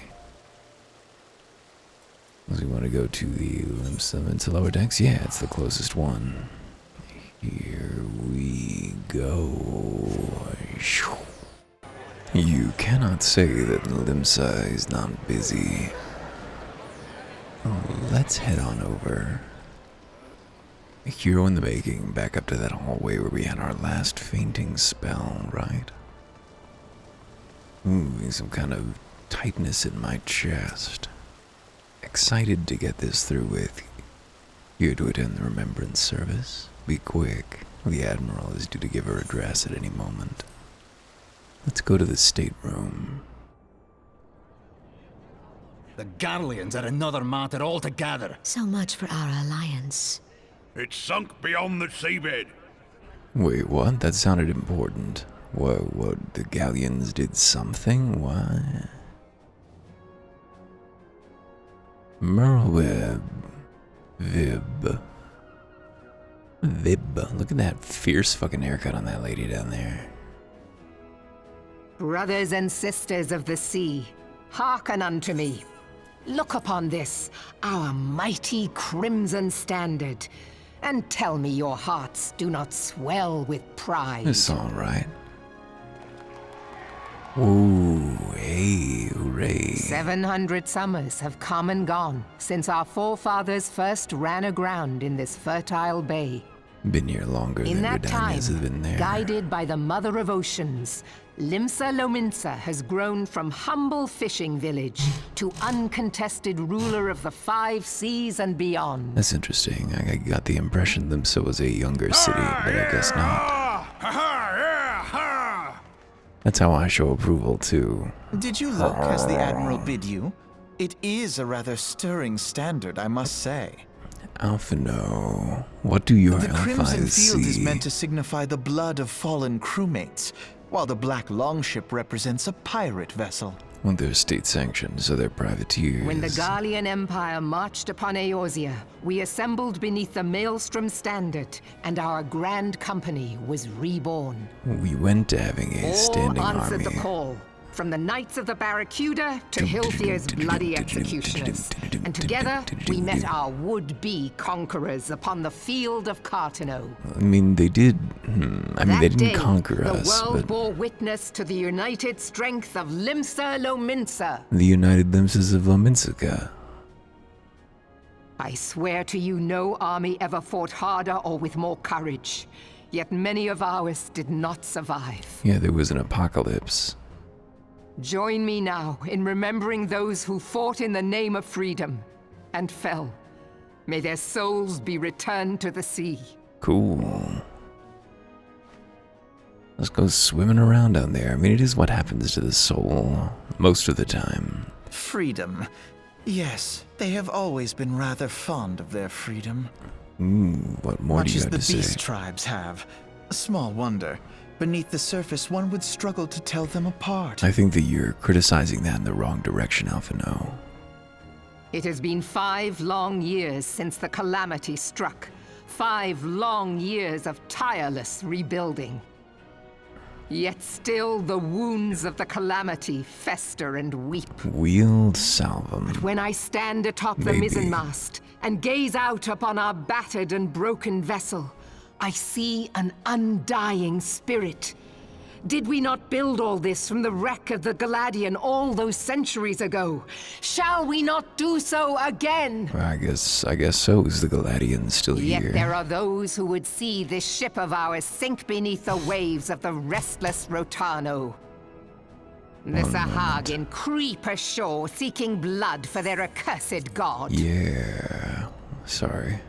Does he want to go to the Limsa into lower decks? Yeah, it's the closest one. Here we go. You cannot say that Limsa is not busy. Let's head on over. A hero in the making, back up to that hallway where we had our last fainting spell, right? Ooh, some kind of tightness in my chest. Excited to get this through with. Here to attend the remembrance service. Be quick. The Admiral is due to give her address at any moment. Let's go to the stateroom. The Garleans are another matter altogether. So much for our alliance. It's sunk beyond the seabed. Wait, what? That sounded important. What? The Galleons did something? What? Merweb. Vib. Look at that fierce fucking haircut on that lady down there. Brothers and sisters of the sea, hearken unto me. Look upon this, our mighty crimson standard, and tell me your hearts do not swell with pride. It's alright. Ooh, hey, hooray. 700 summers have come and gone since our forefathers first ran aground in this fertile bay. Been here longer In than that time, Redanias have been there. guided by the Mother of Oceans, Limsa Lominsa has grown from humble fishing village to uncontested ruler of the 5 seas and beyond. That's interesting. I got the impression Limsa was a younger city, but I guess not. That's how I show approval, too. Did you look as the Admiral bid you? It is a rather stirring standard, I must say. Alphino, what do your The crimson Alphis field is see? meant to signify the blood of fallen crewmates, while the black longship represents a pirate vessel. Well, they're state-sanctioned, so they're privateers. When the Garlean Empire marched upon Eorzea, we assembled beneath the Maelstrom standard, and our grand company was reborn. We went to having a All standing answered army. the call, from the Knights of the Barracuda to Hilthier's bloody executioners. And together, we met our would-be conquerors upon the field of Cartano. I mean, they did... I mean, they didn't conquer the us, world but... bore witness to the united strength of Limsa Lominsa. The United Limses of Lominsica. I swear to you, no army ever fought harder or with more courage. Yet many of ours did not survive. Yeah, there was an apocalypse. Join me now in remembering those who fought in the name of freedom and fell. May their souls be returned to the sea. Cool. Let's go swimming around down there. I mean, it is what happens to the soul most of the time. Freedom. Yes, they have always been rather fond of their freedom. What more Much do you as have the to beast say? tribes have. Small wonder. Beneath the surface, one would struggle to tell them apart. I think that you're criticizing that in the wrong direction, Alphino. It has been 5 long years since the calamity struck. 5 long years of tireless rebuilding. Yet still the wounds of the calamity fester and weep. Wield salvum. When I stand atop the Maybe. mizzenmast and gaze out upon our battered and broken vessel, I see an undying spirit. Did we not build all this from the wreck of the Galadian all those centuries ago? Shall we not do so again? I guess so. Is the Galadian still Yet here? there are those who would see this ship of ours sink beneath the waves of the restless Rotano. The Sahagin creep ashore seeking blood for their accursed god. Yeah. Sorry.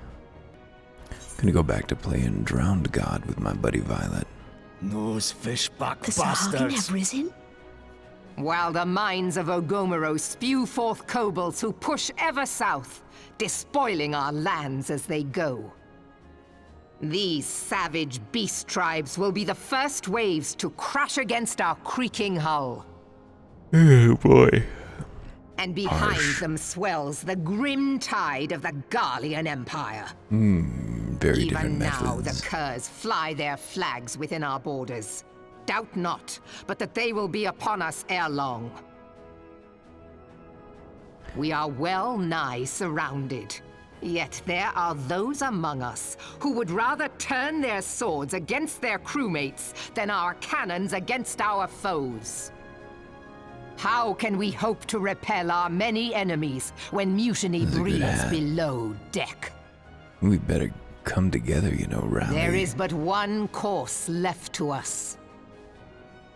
Gonna go back to playing Drowned God with my buddy Violet. Those fishback The Sahagin bastards. have risen? while the mines of Ogomoro spew forth kobolds who push ever south, despoiling our lands as they go. These savage beast tribes will be the first waves to crash against our creaking hull. Oh boy. And behind them swells the grim tide of the Garlean Empire. Very different Even now methods. the curs fly their flags within our borders. Doubt not, but that they will be upon us ere long. We are well nigh surrounded. Yet there are those among us who would rather turn their swords against their crewmates than our cannons against our foes. How can we hope to repel our many enemies when mutiny That's a good breeds hat. below deck? We better come together, you know, Rowley. There is but one course left to us.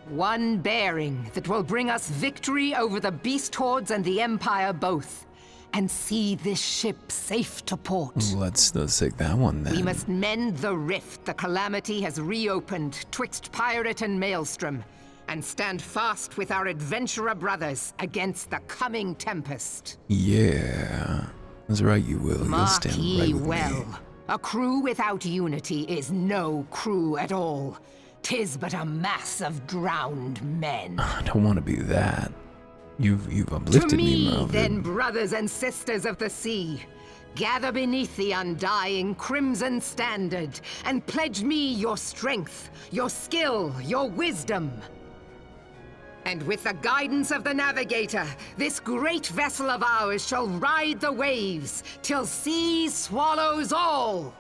One bearing that will bring us victory over the beast hordes and the Empire both, and see this ship safe to port. Let's take that one then. We must mend the rift the Calamity has reopened twixt pirate and maelstrom, and stand fast with our adventurer brothers against the coming tempest. Yeah. That's right, you will. You'll Mark stand ye right with well. me. A crew without unity is no crew at all. 'Tis but a mass of drowned men. I don't want to be that. You've uplifted To me, Melvin. then, brothers and sisters of the sea, gather beneath the undying crimson standard and pledge me your strength, your skill, your wisdom. And with the guidance of the navigator, this great vessel of ours shall ride the waves till sea swallows all.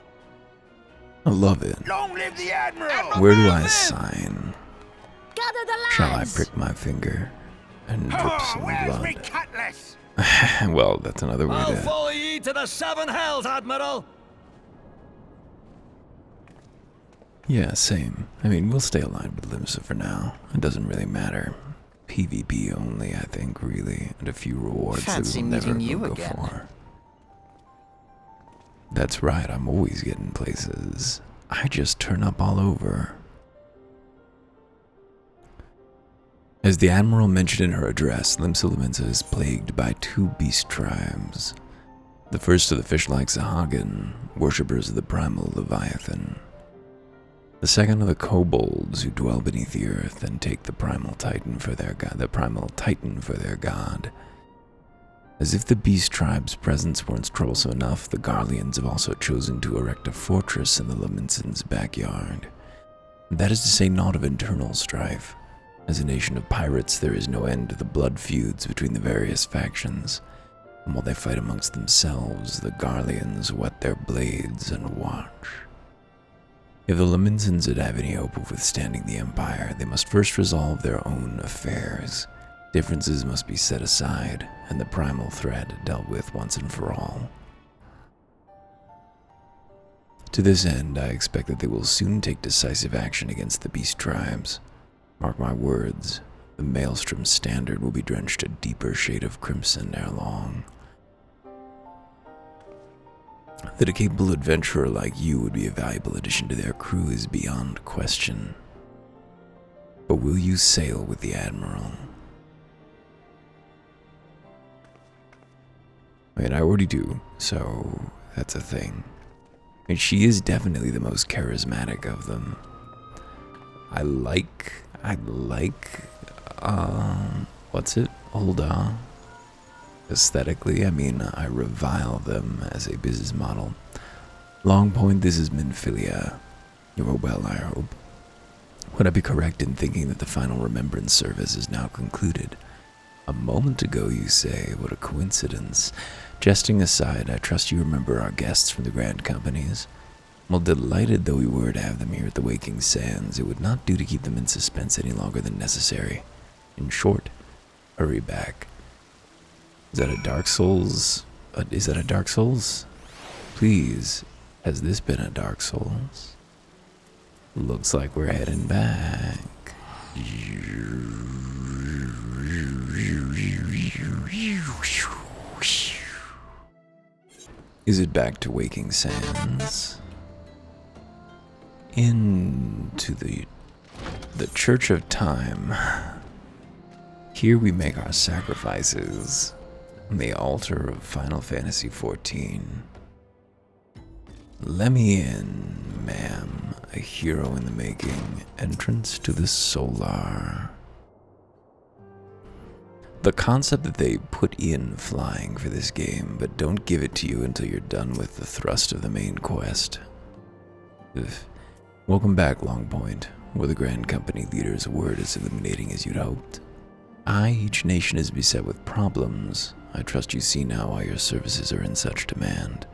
I love it. Long live the Admiral! Where do I sign? Gather the Shall I lads! prick my finger and drip Oh, some where's me blood? cutlass? Well, that's another way I'll to... follow ye to the seven hells, Admiral! Yeah, same. I mean, we'll stay aligned with Limsa for now. It doesn't really matter. PvP only, I think, really, and a few rewards Fancy that we'll never meeting you go again. for. That's right, I'm always getting places. I just turn up all over. As the Admiral mentioned in her address, Limsa Lominsa is plagued by two beast tribes. The first are the fish-like Sahagin, worshippers of the primal Leviathan. The second are the kobolds who dwell beneath the earth and take the primal titan for their god. As if the beast tribe's presence weren't troublesome enough, the Garleans have also chosen to erect a fortress in the Laminson's backyard. That is to say naught of internal strife. As a nation of pirates, there is no end to the blood feuds between the various factions. And while they fight amongst themselves, the Garleans whet their blades and watch. If the Laminsons would have any hope of withstanding the Empire, they must first resolve their own affairs. Differences must be set aside, and the primal threat dealt with once and for all. To this end, I expect that they will soon take decisive action against the beast tribes. Mark my words, the Maelstrom standard will be drenched a deeper shade of crimson ere long. That a capable adventurer like you would be a valuable addition to their crew is beyond question. But will you sail with the Admiral? I mean, I already do, so that's a thing. And she is definitely the most charismatic of them. I like, what's it? Hulda. Aesthetically, I mean, I revile them as a business model. Long point, this is Minfilia. You are well, I hope. Would I be correct in thinking that the final remembrance service is now concluded? A moment ago, you say, what a coincidence. Jesting aside, I trust you remember our guests from the Grand Companies. Well, delighted though we were to have them here at the Waking Sands, it would not do to keep them in suspense any longer than necessary. In short, hurry back. Is that a Dark Souls? Is that a Dark Souls? Please, has this been a Dark Souls? Looks like we're heading back. Is it back to Waking Sands? Into the Church of Time. Here we make our sacrifices on the altar of Final Fantasy XIV. Let me in, ma'am. A hero in the making. Entrance to the Solar. The concept that they put in flying for this game, but don't give it to you until you're done with the thrust of the main quest. Ugh. Welcome back, Longpoint. Were the Grand Company leaders' word as illuminating as you'd hoped? Each nation is beset with problems. I trust you see now why your services are in such demand.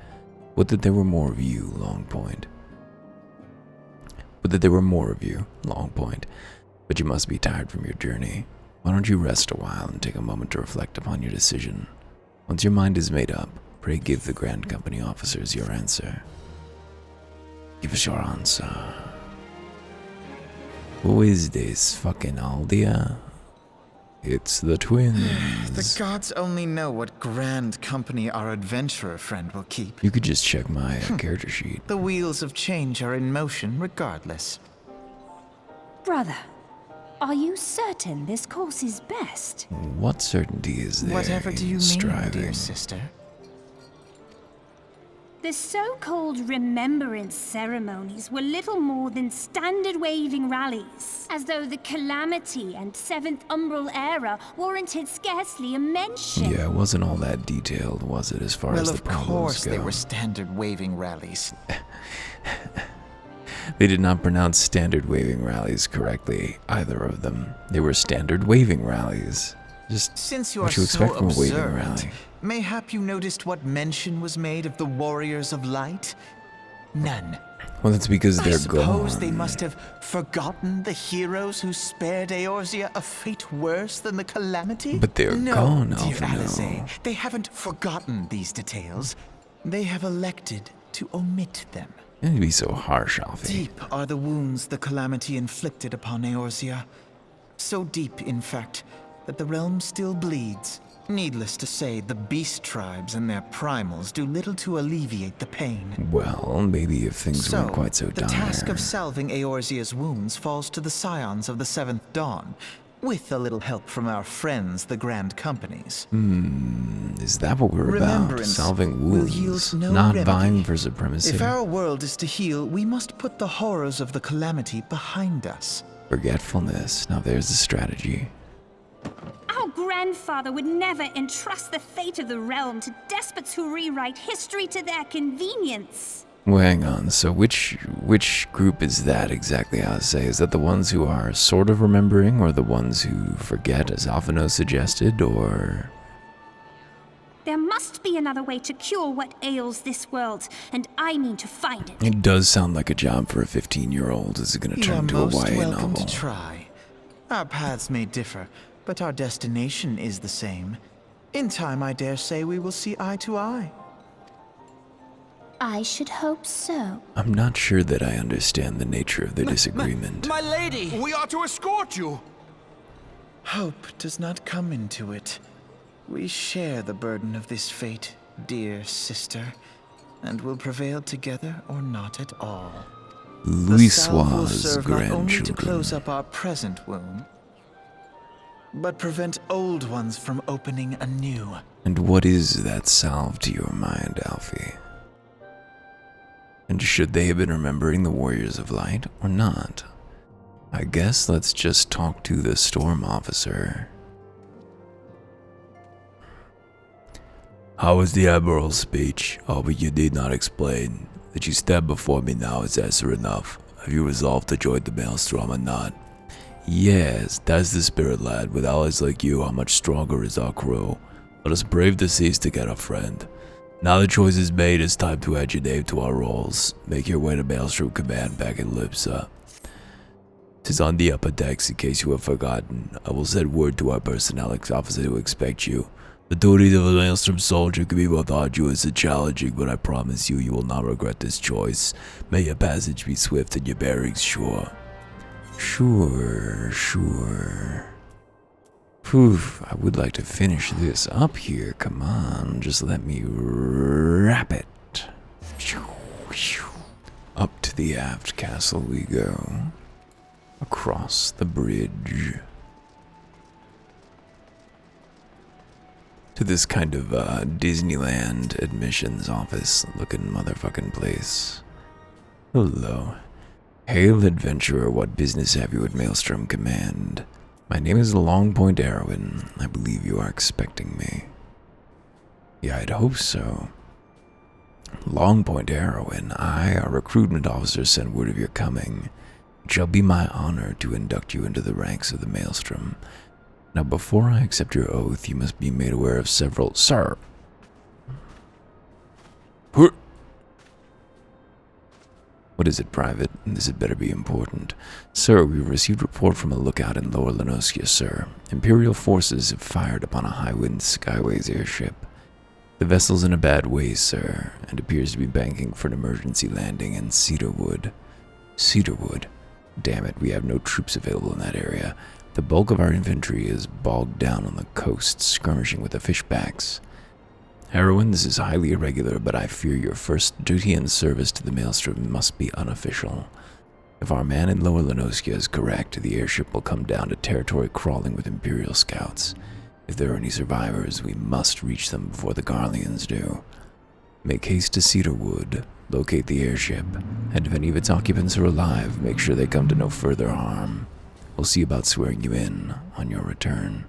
Would that there were more of you, Longpoint. But you must be tired from your journey. Why don't you rest a while and take a moment to reflect upon your decision? Once your mind is made up, pray give the Grand Company officers your answer. Give us your answer. Who is this fucking Aldia? It's the twins. The gods only know what Grand Company our adventurer friend will keep. You could just check my character sheet. The wheels of change are in motion regardless. Brother, are you certain this course is best? What certainty is there? Whatever do you mean, striving? dear sister? The so-called remembrance ceremonies were little more than standard waving rallies, as though the Calamity and Seventh Umbral Era warranted scarcely a mention. Yeah, it wasn't all that detailed, was it, as far as the problems go? Well, of course they were standard waving rallies. They did not pronounce standard waving rallies correctly, either of them. They were standard waving rallies. Just Since you what are you expect so from a waving observant, rally. mayhap you noticed what mention was made of the Warriors of Light? None. Well, that's because I they're suppose gone. they must have forgotten the heroes who spared Eorzea a fate worse than the Calamity? But they're no, gone, dear Alphino. Alice. They haven't forgotten these details. They have elected to omit them. You'd be so harsh, Alfie. Deep are the wounds the Calamity inflicted upon Eorzea. So deep, in fact, that the realm still bleeds. Needless to say, the beast tribes and their primals do little to alleviate the pain. Well, maybe if things weren't quite so the dire. task of salving Eorzea's wounds falls to the scions of the Seventh Dawn, with a little help from our friends, the Grand Companies. Is that what we're about? Remembrance Solving will wounds, yield no not remedy. vying for supremacy. If our world is to heal, we must put the horrors of the Calamity behind us. Forgetfulness. Now there's the strategy. Our grandfather would never entrust the fate of the realm to despots who rewrite history to their convenience. Well, hang on. So which group is that exactly, I say? Is that the ones who are sort of remembering, or the ones who forget, as Alphino suggested, or... There must be another way to cure what ails this world, and I mean to find it. It does sound like a job for a 15-year-old. Is it going to You turn are into a most YA welcome novel? to try. Our paths may differ, but our destination is the same. In time, I dare say we will see eye to eye. I should hope so. I'm not sure that I understand the nature of the disagreement. My lady! We are to escort you! Hope does not come into it. We share the burden of this fate, dear sister, and will prevail together or not at all. The salve will Louisoire's serve not only to close grandchildren. up our present wound, but prevent old ones from opening anew. And what is that salve to your mind, Alfie? And should they have been remembering the Warriors of Light or not? I guess let's just talk to the Storm Officer. How was the Admiral's speech? Oh, but you did not explain. That you stand before me now is answer enough. Have you resolved to join the Maelstrom or not? Yes, that's the spirit, lad. With allies like you, how much stronger is our crew? Let us brave the seas together, friend. Now the choice is made, it's time to add your name to our rolls. Make your way to Maelstrom Command back in Lipsa. 'Tis on the upper decks in case you have forgotten. I will send word to our personnel officer to expect you. The duties of a Maelstrom soldier can be both arduous and challenging, but I promise you, you will not regret this choice. May your passage be swift and your bearings sure. Sure. Whew, I would like to finish this up here. Come on, just let me wrap it. Up to the aft castle we go. Across the bridge. to this kind of Disneyland admissions office looking motherfucking place. Hello. Hail, adventurer, what business have you at Maelstrom Command? My name is Longpoint Erwin. I believe you are expecting me. Yeah, I'd hope so. Longpoint Erwin, I, a recruitment officer, sent word of your coming. It shall be my honor to induct you into the ranks of the Maelstrom. Now, before I accept your oath, you must be made aware of several... Sir! What is it, Private? This had better be important. Sir, we received report from a lookout in Lower Lenoskia, sir. Imperial forces have fired upon a high-wind Skyways airship. The vessel's in a bad way, sir, and appears to be banking for an emergency landing in Cedarwood. Cedarwood? Damn it, we have no troops available in that area. The bulk of our infantry is bogged down on the coast, skirmishing with the fishbacks. Heroine, this is highly irregular, but I fear your first duty and service to the Maelstrom must be unofficial. If our man in Lower Lenoskia is correct, the airship will come down to territory crawling with Imperial scouts. If there are any survivors, we must reach them before the Garleans do. Make haste to Cedarwood, locate the airship, and if any of its occupants are alive, make sure they come to no further harm. We'll see about swearing you in on your return.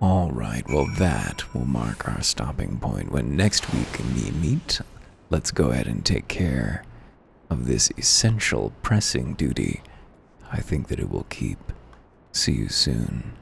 Alright, well that will mark our stopping point. When next week we meet, let's go ahead and take care of this essential pressing duty. I think that it will keep. See you soon.